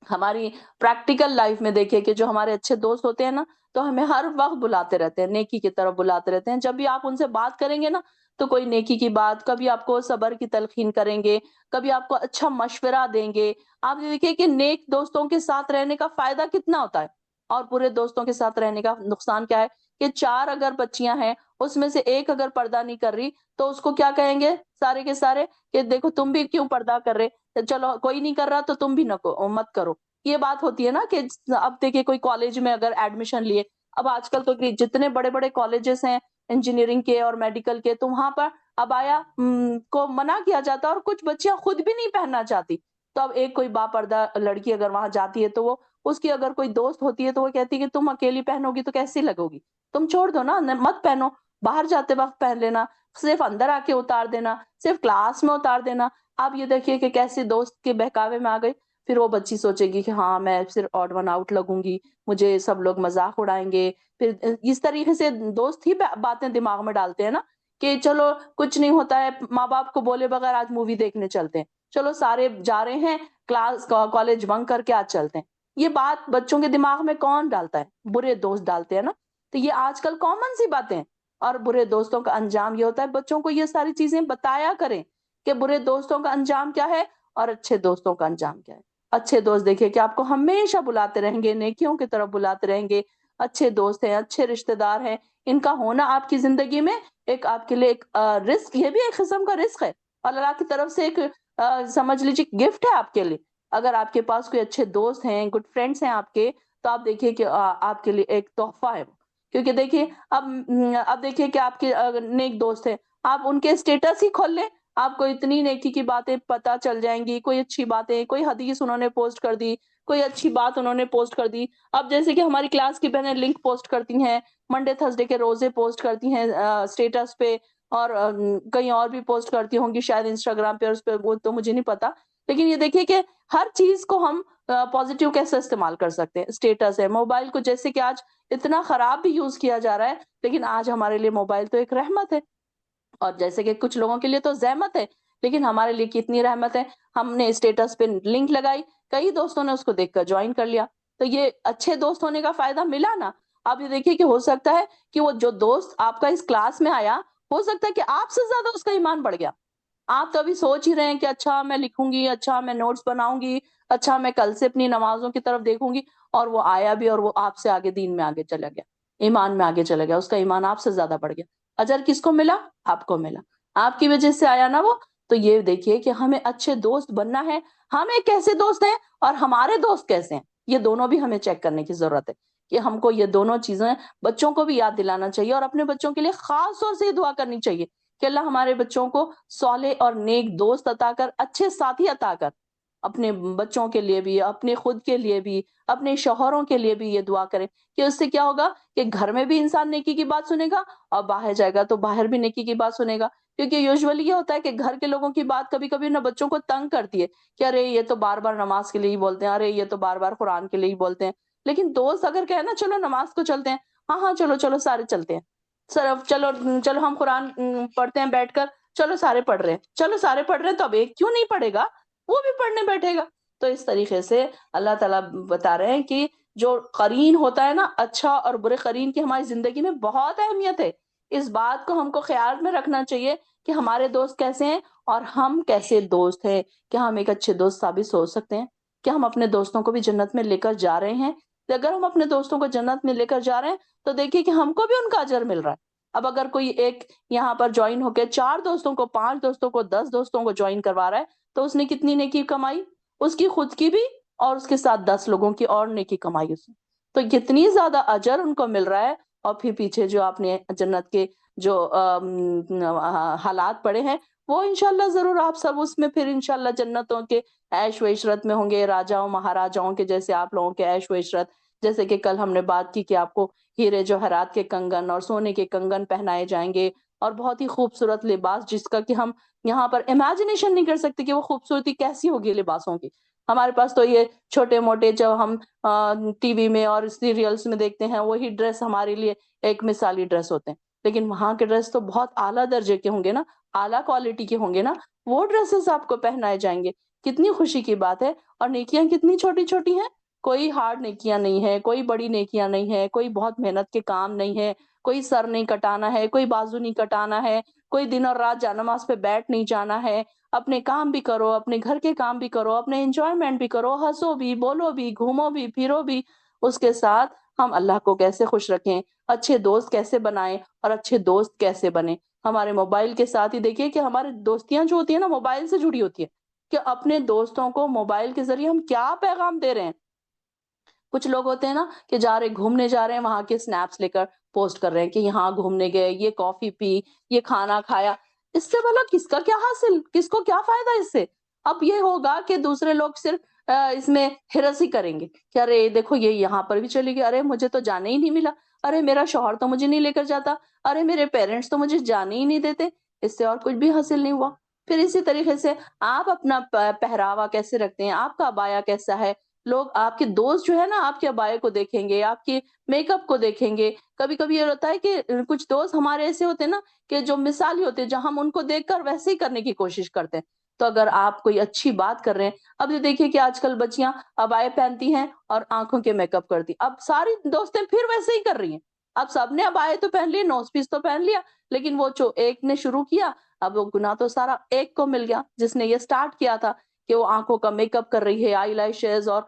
Speaker 1: ہماری پریکٹیکل لائف میں دیکھیے کہ جو ہمارے اچھے دوست ہوتے ہیں نا، تو ہمیں ہر وقت بلاتے رہتے ہیں، نیکی کی طرف بلاتے رہتے ہیں۔ جب بھی آپ ان سے بات کریں گے نا تو کوئی نیکی کی بات، کبھی آپ کو صبر کی تلقین کریں گے، کبھی آپ کو اچھا مشورہ دیں گے۔ آپ دیکھیے کہ نیک دوستوں کے ساتھ رہنے کا فائدہ کتنا ہوتا ہے اور برے دوستوں کے ساتھ رہنے کا نقصان کیا ہے کہ 4 اگر بچیاں ہیں اس میں سے ایک اگر پردہ نہیں کر رہی تو اس کو کیا کہیں گے سارے کے سارے کہ دیکھو تم بھی کیوں پردہ کر رہے، چلو کوئی نہیں کر رہا تو تم بھی مت کرو۔ یہ بات ہوتی ہے نا کہ اب دیکھیے کوئی کالج میں اگر ایڈمیشن لیے، اب آج کل تو جتنے بڑے بڑے کالجز ہیں انجینئرنگ کے اور میڈیکل کے، تو وہاں پر ابایا کو منع کیا جاتا ہے اور کچھ بچیاں خود بھی نہیں پہننا چاہتی۔ تو اب ایک کوئی باپردہ لڑکی اگر وہاں جاتی ہے تو وہ اس کی اگر کوئی دوست ہوتی ہے تو وہ کہتی ہے کہ تم اکیلی پہنو گی تو کیسی لگو گی، تم چھوڑ دو نا، مت پہنو، باہر جاتے وقت پہن لینا، صرف اندر آ کے اتار دینا، صرف کلاس میں اتار دینا۔ آپ یہ دیکھیے کہ کیسے دوست کے بہکاوے میں آ گئی، پھر وہ بچی سوچے گی کہ ہاں میں صرف آڈ ون آؤٹ لگوں گی، مجھے سب لوگ مذاق اڑائیں گے۔ پھر اس طریقے سے دوست ہی باتیں دماغ میں ڈالتے ہیں نا کہ چلو کچھ نہیں ہوتا ہے، ماں باپ کو بولے بغیر آج مووی دیکھنے چلتے ہیں، چلو سارے جا رہے ہیں کلاس کالج بنک کر کے آج چلتے ہیں۔ یہ بات بچوں کے دماغ میں کون ڈالتا ہے؟ برے دوست ڈالتے ہیں نا۔ تو یہ آج کل کامن سی باتیں ہیں، اور برے دوستوں کا انجام یہ ہوتا ہے بچوں کو یہ ساری چیزیں بتایا کریں کہ برے دوستوں کا انجام کیا ہے اور اچھے دوستوں کا انجام کیا ہے۔ اچھے دوست دیکھیں کہ آپ کو ہمیشہ بلاتے رہیں گے، نیکیوں کی طرف بلاتے رہیں گے، اچھے دوست ہیں، اچھے رشتہ دار ہیں، ان کا ہونا آپ کی زندگی میں ایک آپ کے لیے ایک رزق، یہ بھی ایک قسم کا رزق ہے اور اللہ کی طرف سے ایک سمجھ لیجیے گفٹ ہے آپ کے لیے۔ اگر آپ کے پاس کوئی اچھے دوست ہیں، گڈ فرینڈس ہیں آپ کے، تو آپ دیکھیے کہ آپ کے لیے ایک تحفہ ہے، کیونکہ دیکھیے اب دیکھیے کہ آپ کے نیک دوست ہیں، آپ ان کے اسٹیٹس ہی کھول لیں، آپ کو اتنی نیکی کی باتیں پتہ چل جائیں گی، کوئی اچھی باتیں، کوئی حدیث انہوں نے پوسٹ کر دی، کوئی اچھی بات انہوں نے پوسٹ کر دی۔ اب جیسے کہ ہماری کلاس کی بہنیں لنک پوسٹ کرتی ہیں، منڈے تھرسڈے کے روزے پوسٹ کرتی ہیں اسٹیٹس پہ، اور کہیں اور بھی پوسٹ کرتی ہوں گی شاید انسٹاگرام پہ، اور اس پہ وہ تو مجھے نہیں پتا، لیکن یہ دیکھیے کہ ہر چیز کو ہم پازیٹیو کیسے استعمال کر سکتے ہیں۔ اسٹیٹس ہے، موبائل کو جیسے کہ آج اتنا خراب بھی یوز کیا جا رہا ہے، لیکن آج ہمارے لیے موبائل تو ایک رحمت ہے، اور جیسے کہ کچھ لوگوں کے لیے تو زحمت ہے، لیکن ہمارے لیے کتنی رحمت ہے۔ ہم نے اسٹیٹس پہ لنک لگائی، کئی دوستوں نے اس کو دیکھ کر جوائن کر لیا، تو یہ اچھے دوست ہونے کا فائدہ ملا نا۔ آپ یہ دیکھیے کہ ہو سکتا ہے کہ وہ جو دوست آپ کا اس کلاس میں آیا، ہو سکتا ہے کہ آپ سے زیادہ اس کا ایمان بڑھ گیا۔ آپ تو ابھی سوچ ہی رہے ہیں کہ اچھا میں لکھوں گی، اچھا میں نوٹس بناؤں گی، اچھا میں کل سے اپنی نمازوں کی طرف دیکھوں گی، اور وہ آیا بھی اور وہ آپ سے آگے دین میں آگے چلا گیا، ایمان میں آگے چلا گیا، اس کا ایمان آپ سے زیادہ بڑھ گیا۔ اجر کس کو ملا؟ آپ کو ملا، آپ کی وجہ سے آیا نا وہ۔ تو یہ دیکھیے کہ ہمیں اچھے دوست بننا ہے، ہمیں کیسے دوست ہیں اور ہمارے دوست کیسے ہیں، یہ دونوں بھی ہمیں چیک کرنے کی ضرورت ہے کہ ہم کو یہ دونوں چیزیں بچوں کو بھی یاد دلانا چاہیے، اور اپنے بچوں کے لیے خاص طور سے یہ دعا کرنی چاہیے کہ اللہ ہمارے بچوں کو صالح اور نیک دوست عطا کر، اچھے ساتھی عطا کر، اپنے بچوں کے لیے بھی، اپنے خود کے لیے بھی، اپنے شوہروں کے لیے بھی یہ دعا کریں کہ اس سے کیا ہوگا کہ گھر میں بھی انسان نیکی کی بات سنے گا، اور باہر جائے گا تو باہر بھی نیکی کی بات سنے گا۔ کیونکہ یوزولی یہ ہوتا ہے کہ گھر کے لوگوں کی بات کبھی کبھی نہ بچوں کو تنگ کرتی ہے کہ ارے یہ تو بار بار نماز کے لیے ہی بولتے ہیں، ارے یہ تو بار بار قرآن کے لیے ہی بولتے ہیں۔ لیکن دوست اگر کہے نا چلو نماز کو چلتے ہیں، ہاں ہاں چلو چلو سارے چلتے ہیں، صرف چلو چلو ہم قرآن پڑھتے ہیں بیٹھ کر، چلو سارے پڑھ رہے ہیں، چلو سارے پڑھ رہے ہیں تو اب ایک کیوں نہیں پڑھے گا، وہ بھی پڑھنے بیٹھے گا۔ تو اس طریقے سے اللہ تعالیٰ بتا رہے ہیں کہ جو قرین ہوتا ہے نا، اچھا اور برے قرین کی ہماری زندگی میں بہت اہمیت ہے۔ اس بات کو ہم کو خیال میں رکھنا چاہیے کہ ہمارے دوست کیسے ہیں اور ہم کیسے دوست ہیں، کیا ہم ایک اچھے دوست ثابت ہو سکتے ہیں، کیا ہم اپنے دوستوں کو بھی جنت میں لے کر جا رہے ہیں۔ تو اگر ہم اپنے دوستوں کو جنت میں لے کر جا رہے ہیں تو دیکھیے کہ ہم کو بھی ان کا اجر مل رہا ہے۔ اب اگر کوئی ایک یہاں پر جوائن ہو کے 4 دوستوں کو، 5 دوستوں کو، 10 دوستوں کو جوائن کروا رہا ہے تو اس نے کتنی نیکی کمائی، اس کی خود کی بھی اور اس کے ساتھ 10 لوگوں کی اور نیکی کمائی اس نے۔ تو کتنی زیادہ اجر ان کو مل رہا ہے، اور پھر پیچھے جو آپ نے جنت کے جو حالات پڑے ہیں وہ انشاءاللہ ضرور آپ سب اس میں پھر انشاءاللہ جنتوں کے عیش و عشرت میں ہوں گے، راجاؤں مہاراجاؤں کے جیسے آپ لوگوں کے عیش و عشرت۔ جیسے کہ کل ہم نے بات کی کہ آپ کو ہیرے جوہرات کے کنگن اور سونے کے کنگن پہنائے جائیں گے، اور بہت ہی خوبصورت لباس جس کا کہ ہم یہاں پر امیجنیشن نہیں کر سکتے کہ وہ خوبصورتی کیسی ہوگی لباسوں کی۔ ہمارے پاس تو یہ چھوٹے موٹے جو ہم ٹی وی میں اور سیریلز میں دیکھتے ہیں وہی ڈریس ہمارے لیے ایک مثالی ڈریس ہوتے ہیں، لیکن وہاں کے ڈریس تو بہت اعلیٰ درجے کے ہوں گے نا، اعلیٰ کوالٹی کے ہوں گے نا، وہ ڈریسز آپ کو پہنائے جائیں گے۔ کتنی خوشی کی بات ہے، اور نیکیاں کتنی چھوٹی چھوٹی ہیں، کوئی ہارڈ نیکیاں نہیں ہے، کوئی بڑی نیکیاں نہیں ہے، کوئی بہت محنت کے کام نہیں ہے، کوئی سر نہیں کٹانا ہے، کوئی بازو نہیں کٹانا ہے، کوئی دن اور رات جانماز پہ بیٹھ نہیں جانا ہے۔ اپنے کام بھی کرو، اپنے گھر کے کام بھی کرو، اپنے انجوائمنٹ بھی کرو، ہنسو بھی، بولو بھی، گھومو بھی، پھرو بھی۔ اس کے ساتھ ہم اللہ کو کیسے خوش رکھیں، اچھے دوست کیسے بنائیں اور اچھے دوست کیسے بنیں۔ ہمارے موبائل کے ساتھ ہی دیکھیے کہ ہماری دوستیاں جو ہوتی ہیں نا موبائل سے جڑی ہوتی ہیں، کہ اپنے دوستوں کو موبائل کے ذریعے ہم کیا پیغام دے رہے ہیں۔ کچھ لوگ ہوتے ہیں نا کہ جا رہے گھومنے جا رہے ہیں، وہاں کے سنیپس لے کر پوسٹ کر رہے ہیں کہ یہاں گھومنے گئے، یہ کافی پی، یہ کھانا کھایا۔ اس سے بھلا کس کا کیا حاصل، کس کو کیا فائدہ اس سے؟ اب یہ ہوگا کہ دوسرے لوگ صرف اس میں ہرس ہی کریں گے کہ ارے دیکھو یہ یہاں پر بھی چلی گئی، ارے مجھے تو جانے ہی نہیں ملا، ارے میرا شوہر تو مجھے نہیں لے کر جاتا، ارے میرے پیرنٹس تو مجھے جانے ہی نہیں دیتے۔ اس سے اور کچھ بھی حاصل نہیں ہوا۔ پھر اسی طریقے سے آپ اپنا پہراوا کیسے رکھتے ہیں، آپ کا ابایا کیسا ہے، لوگ آپ کے دوست جو ہے نا آپ کے ابائے کو دیکھیں گے، آپ کے میک اپ کو دیکھیں گے۔ کبھی کبھی یہ ہوتا ہے کہ کچھ دوست ہمارے ایسے ہوتے ہیں نا کہ جو مثالی ہوتے ہیں، جہاں ہم ان کو دیکھ کر ویسے ہی کرنے کی کوشش کرتے ہیں۔ تو اگر آپ کوئی اچھی بات کر رہے ہیں، اب یہ دیکھیے کہ آج کل بچیاں ابائے پہنتی ہیں اور آنکھوں کے میک اپ کرتی، اب ساری دوستیں پھر ویسے ہی کر رہی ہیں۔ اب سب نے ابائے تو پہن لیے، نوز پیس تو پہن لیا، لیکن وہ جو ایک نے شروع کیا، اب وہ گناہ تو سارا ایک کو مل گیا جس نے یہ سٹارٹ کیا تھا کہ وہ آنکھوں کا میک اپ کر رہی ہے، آئی لائشز اور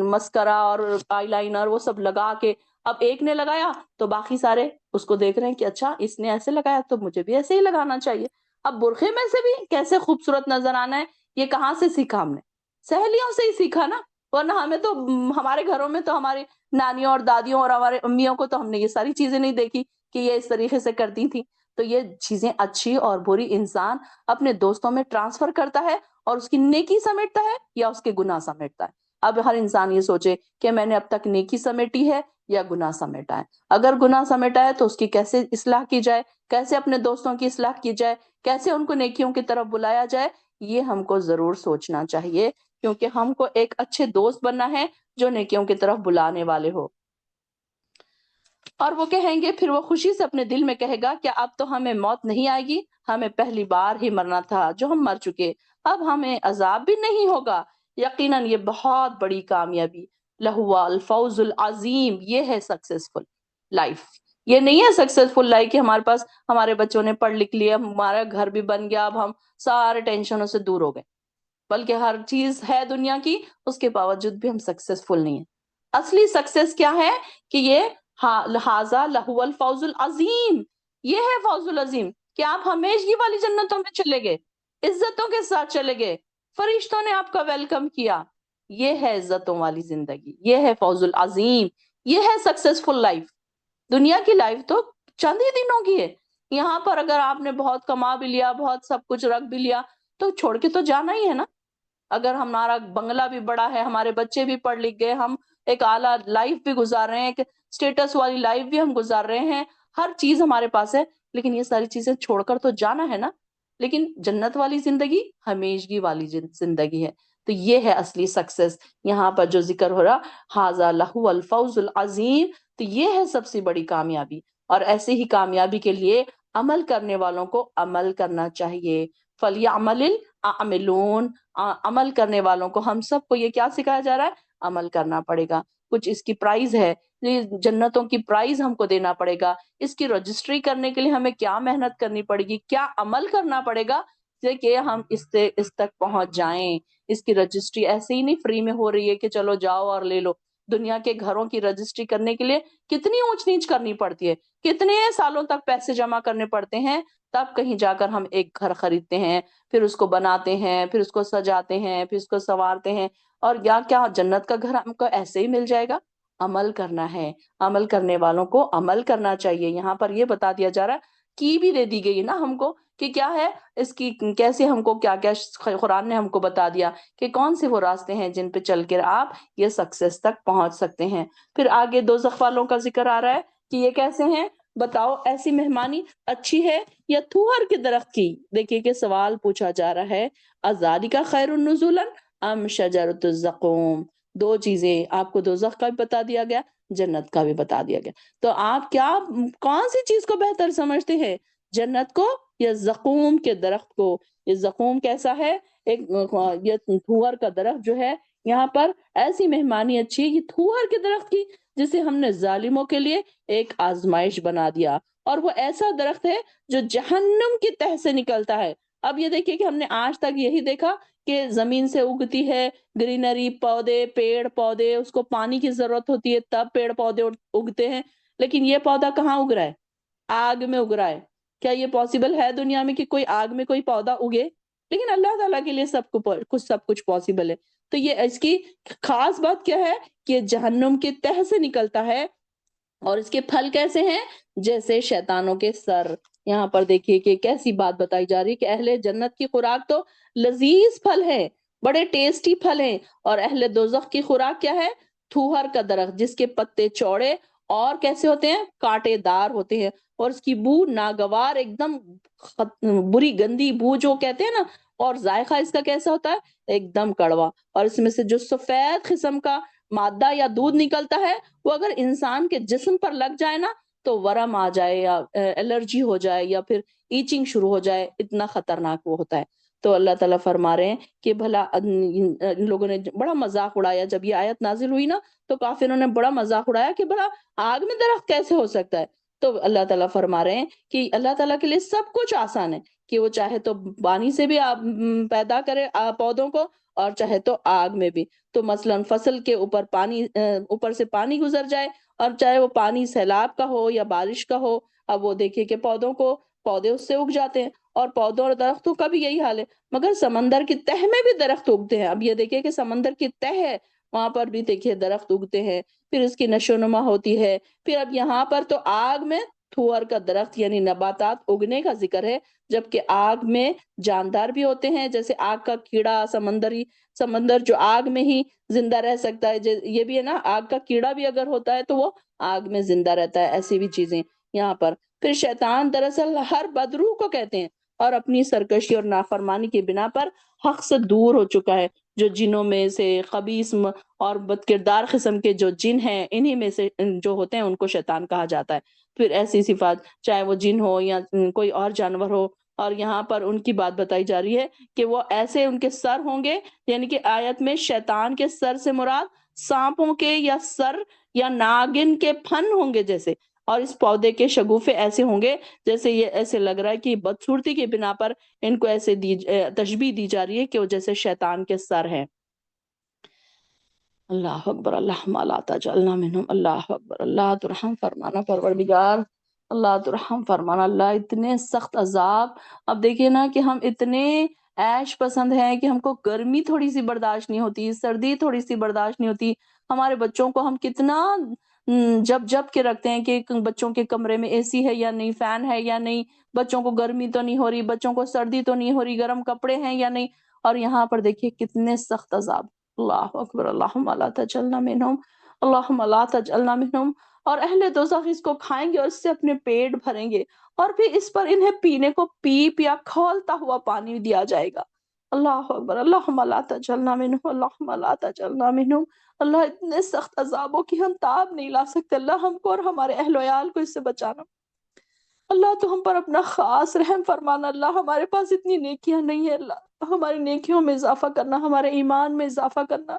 Speaker 1: مسکرا اور آئی لائنر وہ سب لگا کے۔ اب ایک نے لگایا تو باقی سارے اس کو دیکھ رہے ہیں کہ اچھا اس نے ایسے لگایا تو مجھے بھی ایسے ہی لگانا چاہیے۔ اب برقعے میں سے بھی کیسے خوبصورت نظر آنا ہے، یہ کہاں سے سیکھا ہم نے؟ سہیلیوں سے ہی سیکھا نا، ورنہ ہمیں تو ہمارے گھروں میں تو ہماری نانیوں اور دادیوں اور ہمارے امیوں کو تو ہم نے یہ ساری چیزیں نہیں دیکھی کہ یہ اس طریقے سے کرتی تھی۔ تو یہ چیزیں اچھی اور بری انسان اپنے دوستوں میں ٹرانسفر کرتا ہے، اور اس کی نیکی سمیٹتا ہے یا اس کے گناہ سمیٹتا ہے۔ اب ہر انسان یہ سوچے کہ میں نے اب تک نیکی سمیٹی ہے یا گناہ سمیٹا ہے۔ اگر گناہ سمیٹا ہے تو اس کی کیسے اصلاح کی جائے، کیسے اپنے دوستوں کی اصلاح کی جائے، کیسے ان کو نیکیوں کی طرف بلایا جائے، یہ ہم کو ضرور سوچنا چاہیے، کیونکہ ہم کو ایک اچھے دوست بننا ہے جو نیکیوں کی طرف بلانے والے ہو۔ اور وہ کہیں گے، پھر وہ خوشی سے اپنے دل میں کہے گا کہ اب تو ہمیں موت نہیں آئے گی، ہمیں پہلی بار ہی مرنا تھا جو ہم مر چکے، اب ہمیں عذاب بھی نہیں ہوگا۔ یقیناً یہ بہت بڑی کامیابی، لہوا الفوز العظیم، یہ ہے سکسیسفل لائف۔ یہ نہیں ہے سکسیسفل لائف کہ ہمارے پاس ہمارے بچوں نے پڑھ لکھ لیا، ہمارا گھر بھی بن گیا، اب ہم سارے ٹینشنوں سے دور ہو گئے، بلکہ ہر چیز ہے دنیا کی، اس کے باوجود بھی ہم سکسیسفل نہیں ہیں۔ اصلی سکسیس کیا ہے کہ یہ لہذا لہو الفوز العظیم، یہ ہے فوز العظیم کہ آپ ہمیشگی والی جنتوں میں چلے گئے، عزتوں کے ساتھ چلے گئے، فرشتوں نے آپ کا ویلکم کیا. یہ ہے عزتوں والی زندگی، یہ ہے فوز العظیم، یہ ہے سکسیسفل لائف. دنیا کی لائف تو چند ہی دنوں کی ہے. یہاں پر اگر آپ نے بہت کما بھی لیا، بہت سب کچھ رکھ بھی لیا، تو چھوڑ کے تو جانا ہی ہے نا. اگر ہمارا بنگلہ بھی بڑا ہے، ہمارے بچے بھی پڑھ لکھ گئے، ہم ایک اعلیٰ لائف بھی گزار رہے ہیں، ایک اسٹیٹس والی لائف بھی ہم گزار رہے ہیں، ہر چیز ہمارے پاس ہے، لیکن یہ ساری چیزیں چھوڑ کر تو جانا ہے نا. لیکن جنت والی زندگی ہمیشگی والی زندگی ہے. تو یہ ہے اصلی سکسیس. یہاں پر جو ذکر ہو رہا ھذا لہو الفوز العظیم، تو یہ ہے سب سے بڑی کامیابی. اور ایسے ہی کامیابی کے لیے عمل کرنے والوں کو عمل کرنا چاہیے. فَلْيَعْمَلِ الْعَامِلُونَ، عمل کرنے والوں کو، ہم سب کو یہ کیا سکھایا جا رہا ہے؟ عمل کرنا پڑے گا. کچھ اس کی پرائز ہے، یہ جنتوں کی پرائز ہم کو دینا پڑے گا. اس کی رجسٹری کرنے کے لیے ہمیں کیا محنت کرنی پڑے گی، کیا عمل کرنا پڑے گا کہ ہم اس تک پہنچ جائیں. اس کی رجسٹری ایسے ہی نہیں فری میں ہو رہی ہے کہ چلو جاؤ اور لے لو. دنیا کے گھروں کی رجسٹری کرنے کے لیے کتنی اونچ نیچ کرنی پڑتی ہے، کتنے سالوں تک پیسے جمع کرنے پڑتے ہیں، تب کہیں جا کر ہم ایک گھر خریدتے ہیں، پھر اس کو بناتے ہیں، پھر اس کو سجاتے ہیں، پھر اس کو سنوارتے ہیں. اور یا کیا جنت کا گھر ہم کو ایسے ہی مل جائے گا؟ عمل کرنا ہے. عمل کرنے والوں کو عمل کرنا چاہیے. یہاں پر یہ بتا دیا جا رہا ہے، کی بھی دے دی گئی نا ہم کو کہ کیا ہے اس کی، کیسے ہم کو کیا کیا قرآن نے ہم کو بتا دیا کہ کون سے وہ راستے ہیں جن پہ چل کر آپ یہ سکسیس تک پہنچ سکتے ہیں. پھر آگے دوزخ والوں کا ذکر آ رہا ہے کہ یہ کیسے ہیں. بتاؤ ایسی مہمانی اچھی ہے یا تھوہر کے درخت کی؟ دیکھیے کہ سوال پوچھا جا رہا ہے، ازادی کا خیر النزولا ام شجرۃ الزقوم. دو چیزیں آپ کو دوزخ کا بھی بتا دیا گیا، جنت کا بھی بتا دیا گیا. تو آپ کیا کون سی چیز کو بہتر سمجھتے ہیں، جنت کو یا زقوم کے درخت کو؟ یہ زقوم کیسا ہے؟ ایک یہ تھوہر کا درخت جو ہے، یہاں پر ایسی مہمانی اچھی ہے یہ تھوہر کے درخت کی جسے ہم نے ظالموں کے لیے ایک آزمائش بنا دیا. اور وہ ایسا درخت ہے جو جہنم کی تہ سے نکلتا ہے. اب یہ دیکھیے کہ ہم نے آج تک یہی دیکھا کہ زمین سے اگتی ہے گرینری، پودے، پیڑ پودے، اس کو پانی کی ضرورت ہوتی ہے تب پیڑ پودے اگتے ہیں. لیکن یہ پودا کہاں اگ رہا ہے؟ آگ میں اگ رہا ہے. کیا یہ پاسبل ہے دنیا میں کہ کوئی آگ میں کوئی پودا اگے؟ لیکن اللہ تعالیٰ کے لیے سب کچھ پاسبل ہے. تو یہ اس کی خاص بات کیا ہے کہ جہنم کے تہ سے نکلتا ہے. اور اس کے پھل کیسے ہیں؟ جیسے شیطانوں کے سر. یہاں پر دیکھیے کہ کیسی بات بتائی جا رہی ہے کہ اہل جنت کی خوراک تو لذیذ پھل ہے، بڑے ٹیسٹی پھل ہیں. اور اہل دوزخ کی خوراک کیا ہے؟ تھوہر کا درخت جس کے پتے چوڑے اور کیسے ہوتے ہیں؟ کانٹے دار ہوتے ہیں. اور اس کی بو ناگوار، ایک دم بری گندی بو جو کہتے ہیں نا. اور ذائقہ اس کا کیسا ہوتا ہے؟ ایک دم کڑوا. اور اس میں سے جو سفید قسم کا مادہ یا دودھ نکلتا ہے، وہ اگر انسان کے جسم پر لگ جائے نا تو ورم آ جائے یا الرجی ہو جائے یا پھر ایچنگ شروع ہو جائے، اتنا خطرناک وہ ہوتا ہے. تو اللہ تعالیٰ فرما رہے ہیں کہ بھلا ان لوگوں نے بڑا مذاق اڑایا. جب یہ آیت نازل ہوئی نا تو کافروں نے بڑا مذاق اڑایا کہ بھلا آگ میں درخت کیسے ہو سکتا ہے. تو اللہ تعالیٰ فرما رہے ہیں کہ اللہ تعالیٰ کے لیے سب کچھ آسان ہے، کہ وہ چاہے تو پانی سے بھی پیدا کرے پودوں کو، اور چاہے تو آگ میں بھی. تو مثلا فصل کے اوپر پانی، اوپر سے پانی گزر جائے، اور چاہے وہ پانی سیلاب کا ہو یا بارش کا ہو، اب وہ دیکھیں کہ پودے اس سے اگ جاتے ہیں. اور پودوں اور درختوں کا بھی یہی حال ہے. مگر سمندر کی تہ میں بھی درخت اگتے ہیں. اب یہ دیکھیں کہ سمندر کی تہ ہے، وہاں پر بھی دیکھیے درخت اگتے ہیں، پھر اس کی نشو نما ہوتی ہے. پھر اب یہاں پر تو آگ میں تھوہر کا درخت یعنی نباتات اگنے کا ذکر ہے، جبکہ آگ میں جاندار بھی ہوتے ہیں، جیسے آگ کا کیڑا، سمندر جو آگ میں ہی زندہ رہ سکتا ہے. یہ بھی ہے نا، آگ کا کیڑا بھی اگر ہوتا ہے تو وہ آگ میں زندہ رہتا ہے. ایسی بھی چیزیں یہاں پر. پھر شیطان دراصل ہر بدروح کو کہتے ہیں، اور اپنی سرکشی اور نافرمانی کی بنا پر حق سے دور ہو چکا ہے. جو جنوں میں سے خبیث اور بد کردار قسم کے جو جن ہیں، انہی میں سے جو ہوتے ہیں ان کو شیطان کہا جاتا ہے. پھر ایسی صفات چاہے وہ جن ہو یا کوئی اور جانور ہو. اور یہاں پر ان کی بات بتائی جا رہی ہے کہ وہ ایسے ان کے سر ہوں گے، یعنی کہ آیت میں شیطان کے سر سے مراد سانپوں کے یا سر یا ناگن کے پھن ہوں گے جیسے. اور اس پودے کے شگوفے ایسے ہوں گے جیسے، یہ ایسے لگ رہا ہے کہ بدصورتی کی بنا پر ان کو ایسے تشبیہ دی جا رہی ہے کہ وہ جیسے شیطان کے سر ہیں. اللہ اکبر، اللہ لا تجعلنا منہم. اللہ اکبر، اللہ تو رحم فرمانا پروردگار. اللہ تو رحم فرمانا اللہ، اتنے سخت عذاب. اب دیکھیے نا کہ ہم اتنے عیش پسند ہیں کہ ہم کو گرمی تھوڑی سی برداشت نہیں ہوتی، سردی تھوڑی سی برداشت نہیں ہوتی. ہمارے بچوں کو ہم کتنا جب کے رکھتے ہیں کہ بچوں کے کمرے میں اے سی ہے یا نہیں، فین ہے یا نہیں، بچوں کو گرمی تو نہیں ہو رہی، بچوں کو سردی تو نہیں ہو رہی، گرم کپڑے ہیں یا نہیں. اور یہاں پر دیکھیے کتنے سخت عذاب. اللہ اکبر، اللہم لا تجعلنا منہم، اللہم لا تجعلنا منہم. اور اہل دوزخ اس کو کھائیں گے اور اس سے اپنے پیٹ بھریں گے، اور پھر اس پر انہیں پینے کو پیپ یا کھولتا ہوا پانی دیا جائے گا. اللہ اکبر، اللہم لا تجعلنا منہم، اللہم لا تجعلنا منہم. اللہ اتنے سخت عذابوں کی ہم تاب نہیں لا سکتے. اللہ ہم کو اور ہمارے اہل ویال کو اس سے بچانا. اللہ تو ہم پر اپنا خاص رحم فرمانا. اللہ ہمارے پاس اتنی نیکیاں نہیں ہے، اللہ ہماری نیکیوں میں اضافہ کرنا، ہمارے ایمان میں اضافہ کرنا.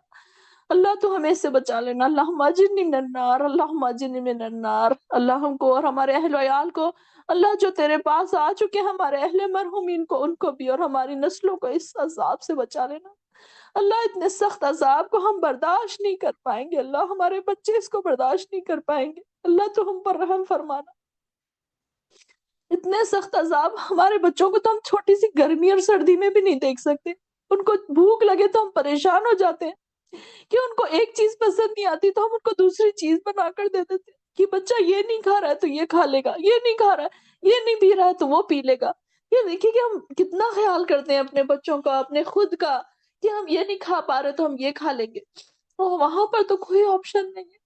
Speaker 1: اللہ تو ہمیں اس سے بچا لینا. اللہم اجرنی من النار، اللہم اجرنی من النار. اللہ ہم کو اور ہمارے اہل ویال کو، اللہ جو تیرے پاس آ چکے ہمارے اہل مرحومین کو، ان کو بھی اور ہماری نسلوں کو اس عذاب سے بچا لینا. اللہ اتنے سخت عذاب کو ہم برداشت نہیں کر پائیں گے. اللہ ہمارے بچے اس کو برداشت نہیں کر پائیں گے. اللہ تو ہم پر رحم فرمانا. اتنے سخت عذاب، ہمارے بچوں کو تو ہم چھوٹی سی گرمی اور سردی میں بھی نہیں دیکھ سکتے. ان کو بھوک لگے تو ہم پریشان ہو جاتے ہیں کہ ان کو ایک چیز پسند نہیں آتی تو ہم ان کو دوسری چیز بنا کر دے دیتے کہ بچہ یہ نہیں کھا رہا ہے تو یہ کھا لے گا، یہ نہیں کھا رہا ہے، یہ نہیں پی رہا ہے تو وہ پی لے گا. یہ دیکھیے کہ ہم کتنا خیال کرتے ہیں اپنے بچوں کا، اپنے خود کا، کہ ہم یہ نہیں کھا پا رہے تو ہم یہ کھا لیں گے. وہاں پر تو کوئی آپشن نہیں ہے.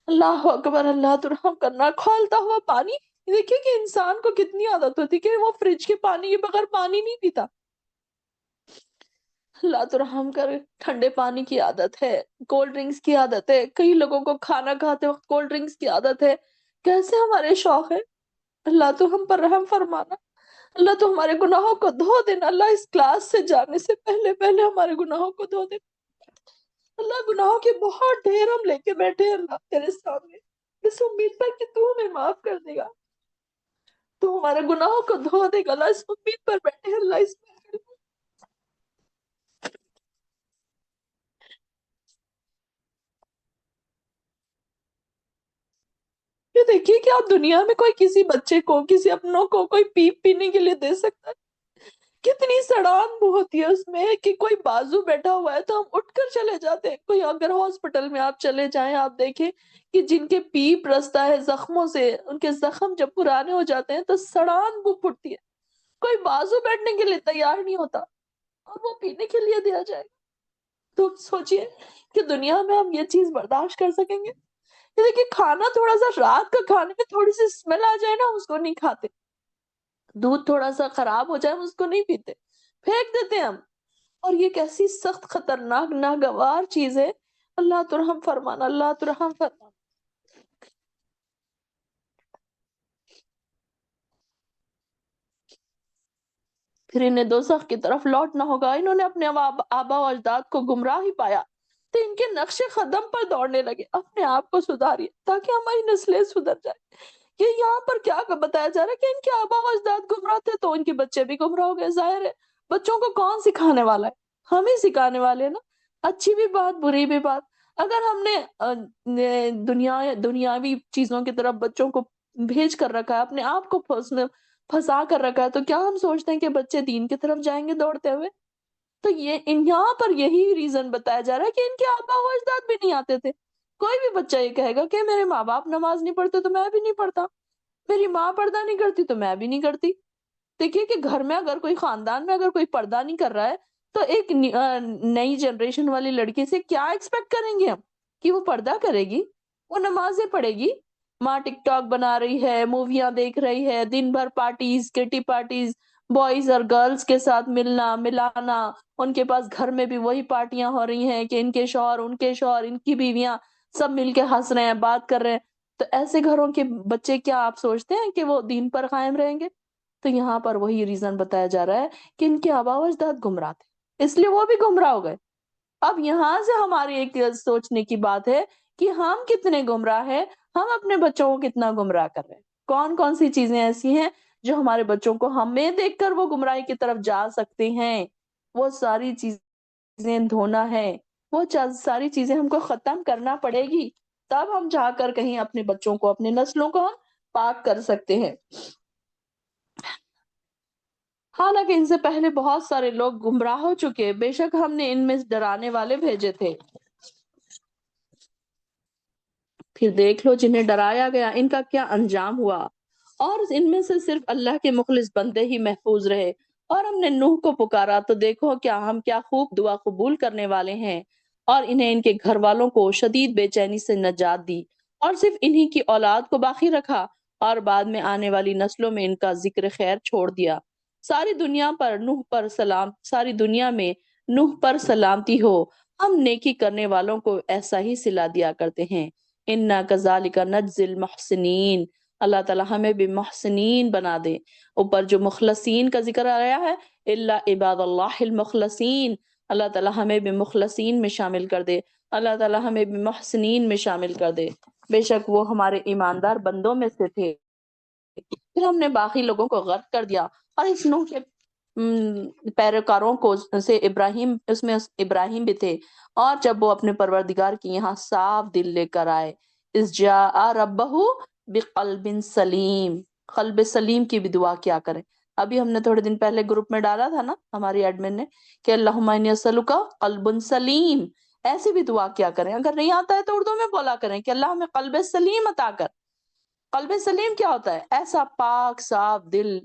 Speaker 1: اللہ اکبر، اللہ تو رحم کرنا. کھولتا ہوا پانی، دیکھیے کہ انسان کو کتنی عادت ہوتی کہ وہ فریج کے پانی کے بغیر پانی نہیں پیتا. اللہ تو رحم کر. ٹھنڈے پانی کی عادت ہے، کولڈ ڈرنکس کی عادت ہے، کئی لوگوں کو کھانا کھاتے وقت کولڈ ڈرنکس کی عادت ہے. کیسے ہمارے شوق ہے. اللہ تو ہم پر رحم فرمانا. اللہ تو ہمارے گناہوں کو دھو دینا. اللہ اس کلاس سے جانے سے پہلے پہلے ہمارے گناہوں کو دھو دینا. اللہ گناہوں کے بہت ڈھیر ہم لے کے بیٹھے ہیں اللہ تیرے سامنے، اس امید پر کہ تو ہمیں معاف کر دے گا، تو ہمارے گناہوں کو دھو دے گا. اللہ اس امید پر بیٹھے ہیں. اللہ اس یہ دیکھیے کہ آپ دنیا میں کوئی کسی بچے کو، کسی اپنوں کو کوئی پیپ پینے کے لیے دے سکتا ہے؟ کتنی سڑان بو ہوتی ہے اس میں کہ کوئی بازو بیٹھا ہوا ہے تو ہم اٹھ کر چلے جاتے ہیں. کوئی اگر ہاسپٹل میں آپ چلے جائیں، آپ دیکھیں کہ جن کے پیپ رستا ہے زخموں سے، ان کے زخم جب پرانے ہو جاتے ہیں تو سڑان بو پھٹتی ہے. کوئی بازو بیٹھنے کے لیے تیار نہیں ہوتا اور وہ پینے کے لیے دیا جائے. تو سوچئے کہ دنیا میں ہم یہ چیز برداشت کر سکیں گے؟ یہ دیکھیں کھانا تھوڑا سا، رات کا کھانے میں تھوڑی سی اسمیل آ جائے نا، ہم اس کو نہیں کھاتے. دودھ تھوڑا سا خراب ہو جائے ہم اس کو نہیں پیتے، پھینک دیتے ہم. اور یہ کیسی سخت خطرناک ناگوار چیز ہے. اللہ تو رحم فرمانا، اللہ تو رحم فرمانا. پھر انہیں دوزخ کی طرف لوٹنا ہوگا. انہوں نے اپنے آبا و اجداد کو گمراہ ہی پایا تو ان کے نقش قدم پر دوڑنے لگے. اپنے آپ کو سدھاریے تاکہ ہماری نسلیں سدھر جائیں. یہ یہاں پر کیا بتایا جا رہا ہے کہ ان کے آبا و اجداد گمراہ تھے تو ان کے بچے بھی گمراہ ہو گئے. ظاہر ہے بچوں کو کون سکھانے والا ہے؟ ہم ہی سکھانے والے ہیں نا. اچھی بھی بات، بری بھی بات. اگر ہم نے دنیاوی چیزوں کی طرف بچوں کو بھیج کر رکھا ہے، اپنے آپ کو پھنسا کر رکھا ہے، تو کیا ہم سوچتے ہیں کہ بچے دین کی طرف جائیں گے دوڑتے ہوئے؟ تو یہاں پر یہی ریزن بتایا جا رہا ہے کہ ان کے آبا و اجداد بھی نہیں آتے تھے. کوئی بھی بچہ یہ کہے گا کہ میرے ماں باپ نماز نہیں پڑھتے تو میں بھی نہیں پڑھتا، میری ماں پردہ نہیں کرتی تو میں بھی نہیں کرتی. دیکھیے کہ گھر میں اگر کوئی، خاندان میں اگر کوئی پردہ نہیں کر رہا ہے تو ایک نئی جنریشن والی لڑکی سے کیا ایکسپیکٹ کریں گے ہم کہ وہ پردہ کرے گی، وہ نمازیں پڑھے گی؟ ماں ٹک ٹاک بنا رہی ہے، موویاں دیکھ رہی ہے، دن بھر پارٹیز، کٹی پارٹیز، بوائز اور گرلز کے ساتھ ملنا ملانا. ان کے پاس گھر میں بھی وہی پارٹیاں ہو رہی ہیں کہ ان کے شوہر، ان کے شوہر، ان کی بیویاں سب مل کے ہنس رہے ہیں، بات کر رہے ہیں. تو ایسے گھروں کے بچے کیا آپ سوچتے ہیں کہ وہ دین پر قائم رہیں گے؟ تو یہاں پر وہی ریزن بتایا جا رہا ہے کہ ان کے آبا و اجداد گمراہ تھے اس لیے وہ بھی گمراہ ہو گئے. اب یہاں سے ہماری ایک سوچنے کی بات ہے کہ ہم کتنے گمراہ ہیں، ہم اپنے بچوں کو کتنا گمراہ کر رہے ہیں. کون کون سی چیزیں ایسی ہیں جو ہمارے بچوں کو ہمیں دیکھ کر وہ گمراہی کی طرف جا سکتے ہیں؟ وہ ساری چیزیں دھونا ہے، وہ ساری چیزیں ہم کو ختم کرنا پڑے گی، تب ہم جا کر کہیں اپنے بچوں کو، اپنے نسلوں کو ہم پاک کر سکتے ہیں۔ حالانکہ ان سے پہلے بہت سارے لوگ گمراہ ہو چکے، بے شک ہم نے ان میں ڈرانے والے بھیجے تھے۔ پھر دیکھ لو جنہیں ڈرایا گیا ان کا کیا انجام ہوا، اور ان میں سے صرف اللہ کے مخلص بندے ہی محفوظ رہے۔ اور ہم نے نوح کو پکارا تو دیکھو ہم کیا خوب دعا قبول کرنے والے ہیں، اور انہیں ان کے گھر والوں کو شدید بے چینی سے نجات دی، اور صرف انہی کی اولاد کو باقی رکھا، اور بعد میں آنے والی نسلوں میں ان کا ذکر خیر چھوڑ دیا۔ ساری دنیا میں نوح پر سلامتی ہو، ہم نیکی کرنے والوں کو ایسا ہی صلہ دیا کرتے ہیں۔ اِنَّا كَذَلِكَ نَجْزِي الْمُحْسِنِينَ، اللہ تعالیٰ ہمیں بھی محسنین بنا دے۔ اوپر جو مخلصین کا ذکر آیا ہے، اِلَّا عِبَادَ اللَّهِ الْمُخْلَصِينَ، اللہ تعالیٰ ہمیں بھی مخلصین میں شامل کر دے، اللہ تعالیٰ ہمیں بھی محسنین میں شامل کر دے۔ بے شک وہ ہمارے ایماندار بندوں میں سے تھے۔ پھر ہم نے باقی لوگوں کو غرق کر دیا، اور اس نوح کے پیروکاروں کو سے اس میں ابراہیم بھی تھے، اور جب وہ اپنے پروردگار کی یہاں صاف دل لے کر آئے، اذ جاء ربہ بقلب سلیم، قلب سلیم کی بھی دعا کیا کریں۔ ابھی ہم نے تھوڑے دن پہلے گروپ میں ڈالا تھا نا ہماری ایڈمن نے کہ اللہم انی اسألک قلب سلیم، ایسی بھی دعا کیا کریں۔ اگر نہیں آتا ہے تو اردو میں بولا کریں کہ اللہ ہمیں قلب سلیم عطا کر۔ قلب سلیم کیا ہوتا ہے؟ ایسا پاک صاف دل،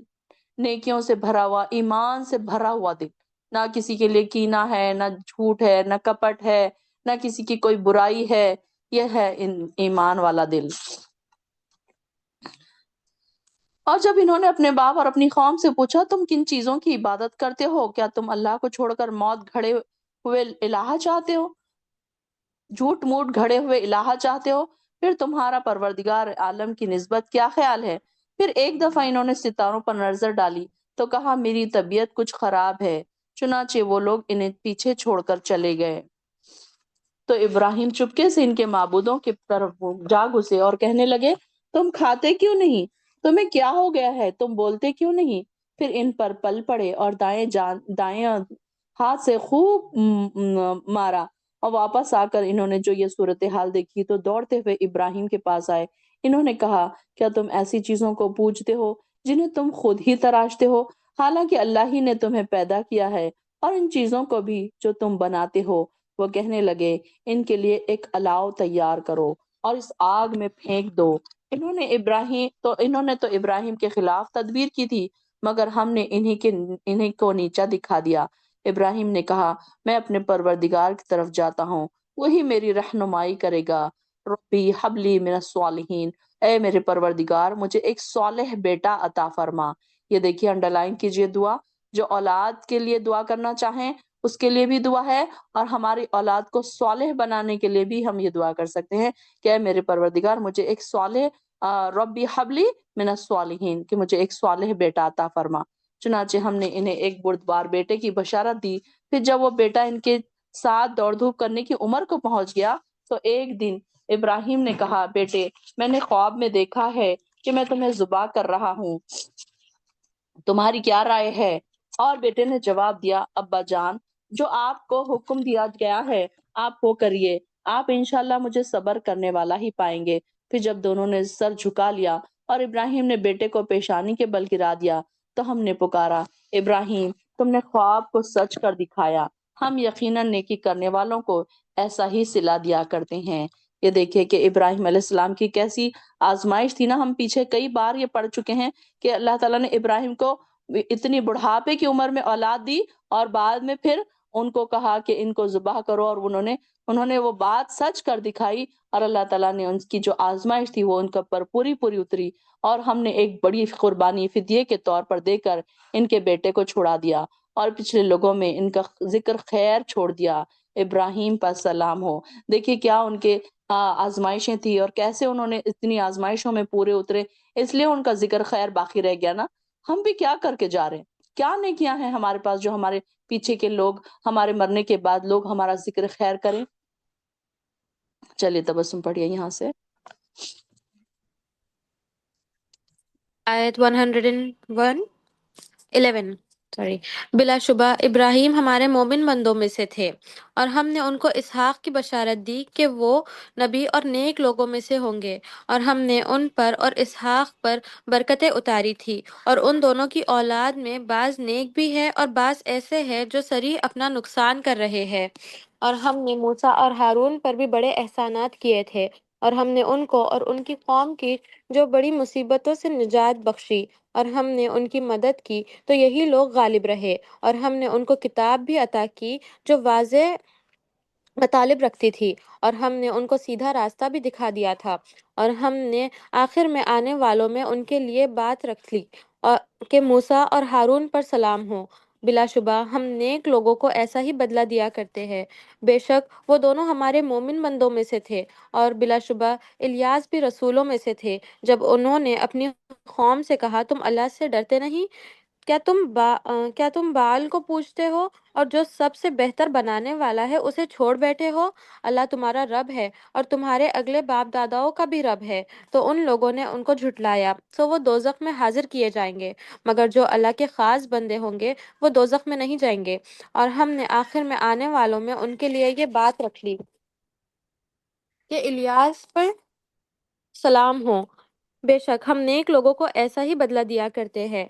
Speaker 1: نیکیوں سے بھرا ہوا، ایمان سے بھرا ہوا دل، نہ کسی کے لیے کینہ ہے، نہ جھوٹ ہے، نہ کپٹ ہے، نہ کسی کی کوئی برائی ہے، یہ ہے ایمان والا دل۔ اور جب انہوں نے اپنے باپ اور اپنی قوم سے پوچھا تم کن چیزوں کی عبادت کرتے ہو، کیا تم اللہ کو چھوڑ کر موت گھڑے ہوئے الہ چاہتے ہو، جھوٹ موٹ گھڑے ہوئے الہ چاہتے ہو، پھر تمہارا پروردگار عالم کی نسبت کیا خیال ہے؟ پھر ایک دفعہ انہوں نے ستاروں پر نظر ڈالی تو کہا میری طبیعت کچھ خراب ہے، چنانچہ وہ لوگ انہیں پیچھے چھوڑ کر چلے گئے۔ تو ابراہیم چپکے سے ان کے معبودوں کی طرف جا گھسے اور کہنے لگے تم کھاتے کیوں نہیں؟ تمہیں کیا ہو گیا ہے؟ تم بولتے کیوں نہیں؟ پھر ان پر پل پڑے اور دائیں ہاتھ سے خوب مارا، اور واپس آ کر انہوں نے جو یہ صورتحال دیکھی تو دوڑتے ہوئے ابراہیم کے پاس آئے۔ انہوں نے کہا کیا تم ایسی چیزوں کو پوجتے ہو جنہیں تم خود ہی تراشتے ہو، حالانکہ اللہ ہی نے تمہیں پیدا کیا ہے، اور ان چیزوں کو بھی جو تم بناتے ہو۔ وہ کہنے لگے ان کے لیے ایک الاؤ تیار کرو اور اس آگ میں پھینک دو۔ انہوں نے تو ابراہیم کے خلاف تدبیر کی تھی، مگر ہم نے انہی کو نیچا دکھا دیا۔ ابراہیم نے کہا میں اپنے پروردگار کی طرف جاتا ہوں، وہی میری رہنمائی کرے گا۔ ربی حب لی من الصالحین، اے میرے پروردگار مجھے ایک صالح بیٹا عطا فرما۔ یہ دیکھیے انڈرلائن کیجئے دعا، جو اولاد کے لیے دعا کرنا چاہیں اس کے لیے بھی دعا ہے، اور ہماری اولاد کو صالح بنانے کے لیے بھی ہم یہ دعا کر سکتے ہیں کہ اے میرے پروردگار مجھے ایک صالح ربی حبلی من الصالحین، کہ مجھے ایک صالح بیٹا عطا فرما۔ چنانچہ ہم نے انہیں ایک بردبار بیٹے کی بشارت دی۔ پھر جب وہ بیٹا ان کے ساتھ دوڑ دھوپ کرنے کی عمر کو پہنچ گیا تو ایک دن ابراہیم نے کہا بیٹے میں نے خواب میں دیکھا ہے کہ میں تمہیں ذبح کر رہا ہوں، تمہاری کیا رائے ہے؟ اور بیٹے نے جواب دیا ابا جان جو آپ کو حکم دیا گیا ہے آپ وہ کریے، آپ انشاءاللہ مجھے صبر کرنے والا ہی پائیں گے۔ پھر جب دونوں نے سر جھکا لیا اور ابراہیم نے بیٹے کو پیشانی کے بل گرا دیا تو ہم نے پکارا ابراہیم تم نے خواب کو سچ کر دکھایا، ہم یقیناً نیکی کرنے والوں کو ایسا ہی صلہ دیا کرتے ہیں۔ یہ دیکھیں کہ ابراہیم علیہ السلام کی کیسی آزمائش تھی نا، ہم پیچھے کئی بار یہ پڑھ چکے ہیں کہ اللہ تعالیٰ نے ابراہیم کو اتنی بڑھاپے کی عمر میں اولاد دی اور بعد میں پھر ان کو کہا کہ ان کو ذبح کرو، اور انہوں نے وہ بات سچ کر دکھائی، اور اللہ تعالیٰ نے ان کی جو آزمائش تھی وہ ان کے پر پوری اتری، اور ہم نے ایک بڑی قربانی فدیے کے طور پر دے کر ان کے بیٹے کو چھڑا دیا، اور پچھلے لوگوں میں ان کا ذکر خیر چھوڑ دیا۔ ابراہیم پر سلام ہو۔ دیکھیے کیا ان کے آزمائشیں تھی اور کیسے انہوں نے اتنی آزمائشوں میں پورے اترے، اس لیے ان کا ذکر خیر باقی رہ گیا نا۔ ہم بھی کیا کر کے جا رہے ہیں، کیا نیکیاں ہیں ہمارے پاس جو ہمارے پیچھے کے لوگ، ہمارے مرنے کے بعد لوگ ہمارا ذکر خیر کریں۔ چلیے تبسم پڑھیے یہاں سے۔
Speaker 2: آیت 111 11 بلا شبہ ابراہیم ہمارے مومن بندوں میں سے تھے، اور ہم نے ان کو اسحاق کی بشارت دی کہ وہ نبی اور نیک لوگوں میں سے ہوں گے، اور ہم نے ان پر اور اسحاق پر برکتیں اتاری تھی، اور ان دونوں کی اولاد میں بعض نیک بھی ہے اور بعض ایسے ہیں جو صریح اپنا نقصان کر رہے ہیں۔ اور ہم نے موسیٰ اور ہارون پر بھی بڑے احسانات کیے تھے، اور ہم نے ان کو اور ان کی قوم کی جو بڑی مصیبتوں سے نجات بخشی، اور ہم نے ان کی مدد کی تو یہی لوگ غالب رہے، اور ہم نے ان کو کتاب بھی عطا کی جو واضح مطالب رکھتی تھی، اور ہم نے ان کو سیدھا راستہ بھی دکھا دیا تھا، اور ہم نے آخر میں آنے والوں میں ان کے لیے بات رکھ لی اور کہ موسیٰ اور ہارون پر سلام ہو۔ بلا شبہ ہم نیک لوگوں کو ایسا ہی بدلہ دیا کرتے ہیں، بے شک وہ دونوں ہمارے مومن بندوں میں سے تھے، اور بلا شبہ الیاس بھی رسولوں میں سے تھے۔ جب انہوں نے اپنی قوم سے کہا تم اللہ سے ڈرتے نہیں، کیا تم بعال کو پوجتے ہو اور جو سب سے بہتر بنانے والا ہے اسے چھوڑ بیٹھے ہو؟ اللہ تمہارا رب ہے اور تمہارے اگلے باپ داداؤں کا بھی رب ہے۔ تو ان لوگوں نے ان کو جھٹلایا، سو وہ دوزخ میں حاضر کیے جائیں گے، مگر جو اللہ کے خاص بندے ہوں گے وہ دوزخ میں نہیں جائیں گے۔ اور ہم نے آخر میں آنے والوں میں ان کے لیے یہ بات رکھ لی کہ الیاس پر سلام ہو، بے شک ہم نیک لوگوں کو ایسا ہی بدلہ دیا کرتے ہیں۔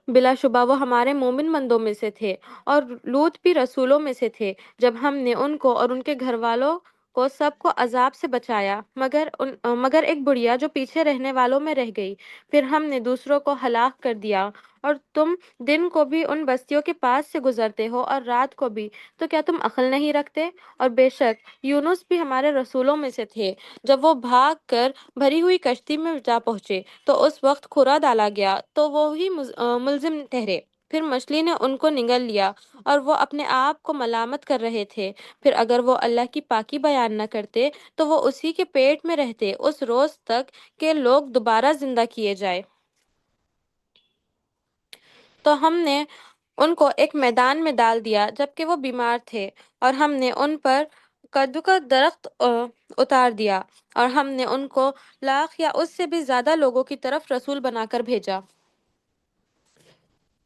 Speaker 2: بلا شبہ وہ ہمارے مومن بندوں میں سے تھے، اور لوط بھی رسولوں میں سے تھے۔ جب ہم نے ان کو اور ان کے گھر والوں کو سب کو عذاب سے بچایا، مگر ایک بڑھیا جو پیچھے رہنے والوں میں رہ گئی، پھر ہم نے دوسروں کو ہلاک کر دیا۔ اور تم دن کو بھی ان بستیوں کے پاس سے گزرتے ہو اور رات کو بھی، تو کیا تم عقل نہیں رکھتے؟ اور بے شک یونس بھی ہمارے رسولوں میں سے تھے۔ جب وہ بھاگ کر بھری ہوئی کشتی میں جا پہنچے تو اس وقت کھرا ڈالا گیا تو وہی ملزم ٹھہرے، پھر مچھلی نے ان کو نگل لیا اور وہ اپنے آپ کو ملامت کر رہے تھے۔ پھر اگر وہ اللہ کی پاکی بیان نہ کرتے تو وہ اسی کے پیٹ میں رہتے اس روز تک کہ لوگ دوبارہ زندہ کیے جائے۔ تو ہم نے ان کو ایک میدان میں ڈال دیا جبکہ وہ بیمار تھے، اور ہم نے ان پر کدو کا درخت اتار دیا، اور ہم نے ان کو لاکھ یا اس سے بھی زیادہ لوگوں کی طرف رسول بنا کر بھیجا،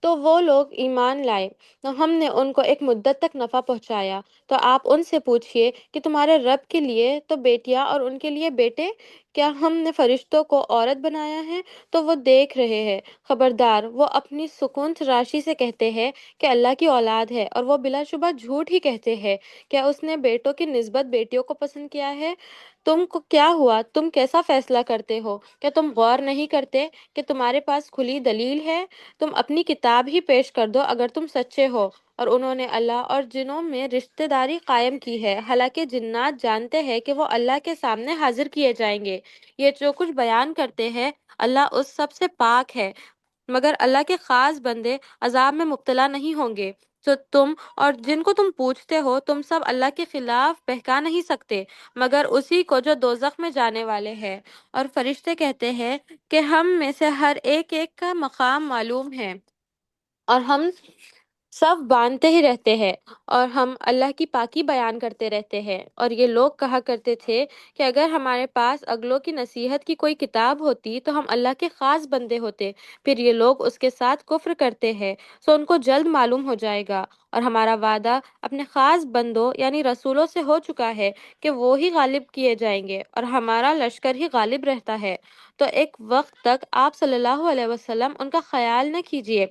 Speaker 2: تو وہ لوگ ایمان لائے، تو ہم نے ان کو ایک مدت تک نفع پہنچایا۔ تو آپ ان سے پوچھئے کہ تمہارے رب کے لیے تو بیٹیاں اور ان کے لیے بیٹے، کیا ہم نے فرشتوں کو عورت بنایا ہے؟ تو وہ دیکھ رہے ہیں، خبردار وہ اپنی سکون راشی سے کہتے ہیں کہ اللہ کی اولاد ہے، اور وہ بلا شبہ جھوٹ ہی کہتے ہیں۔ کیا اس نے بیٹوں کی نسبت بیٹیوں کو پسند کیا ہے؟ تم کو کیا ہوا؟ تم کیسا فیصلہ کرتے ہو؟ کیا تم غور نہیں کرتے کہ تمہارے پاس کھلی دلیل ہے؟ تم اپنی کتاب ہی پیش کر دو اگر تم سچے ہو۔ اور انہوں نے اللہ اور جنوں میں رشتہ داری قائم کی ہے، حالانکہ جنات جانتے ہیں کہ وہ اللہ کے سامنے حاضر کیے جائیں گے۔ یہ جو کچھ بیان کرتے ہیں اللہ اس سب سے پاک ہے، مگر اللہ کے خاص بندے عذاب میں مبتلا نہیں ہوں گے۔ تو تم اور جن کو تم پوچھتے ہو تم سب اللہ کے خلاف بہکا نہیں سکتے مگر اسی کو جو دوزخ میں جانے والے ہیں۔ اور فرشتے کہتے ہیں کہ ہم میں سے ہر ایک کا مقام معلوم ہے، اور ہم سب باندھتے ہی رہتے ہیں، اور ہم اللہ کی پاکی بیان کرتے رہتے ہیں۔ اور یہ لوگ کہا کرتے تھے کہ اگر ہمارے پاس اگلوں کی نصیحت کی کوئی کتاب ہوتی تو ہم اللہ کے خاص بندے ہوتے۔ پھر یہ لوگ اس کے ساتھ کفر کرتے ہیں، سو ان کو جلد معلوم ہو جائے گا۔ اور ہمارا وعدہ اپنے خاص بندوں یعنی رسولوں سے ہو چکا ہے کہ وہ ہی غالب کیے جائیں گے، اور ہمارا لشکر ہی غالب رہتا ہے۔ تو ایک وقت تک آپ صلی اللہ علیہ وسلم ان کا خیال نہ کیجیے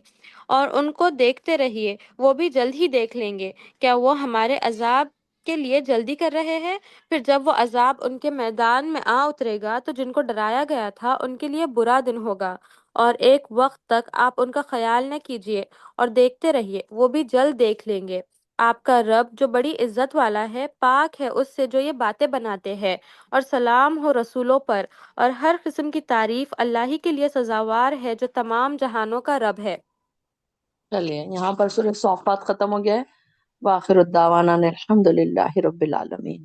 Speaker 2: اور ان کو دیکھتے رہیے، وہ بھی جلد ہی دیکھ لیں گے۔ کیا وہ ہمارے عذاب کے لیے جلدی کر رہے ہیں؟ پھر جب وہ عذاب ان کے میدان میں آ اترے گا تو جن کو ڈرایا گیا تھا ان کے لیے برا دن ہوگا۔ اور ایک وقت تک آپ ان کا خیال نہ کیجیے اور دیکھتے رہیے، وہ بھی جلد دیکھ لیں گے۔ آپ کا رب جو بڑی عزت والا ہے، پاک ہے اس سے جو یہ باتیں بناتے ہیں۔ اور سلام ہو رسولوں پر، اور ہر قسم کی تعریف اللہ ہی کے لیے سزاوار ہے جو تمام جہانوں کا رب ہے۔
Speaker 1: چلیے یہاں پر سورہ صافات ختم ہو گیا ہے۔ وآخر الدعوانا ان الحمد للہ رب العالمین۔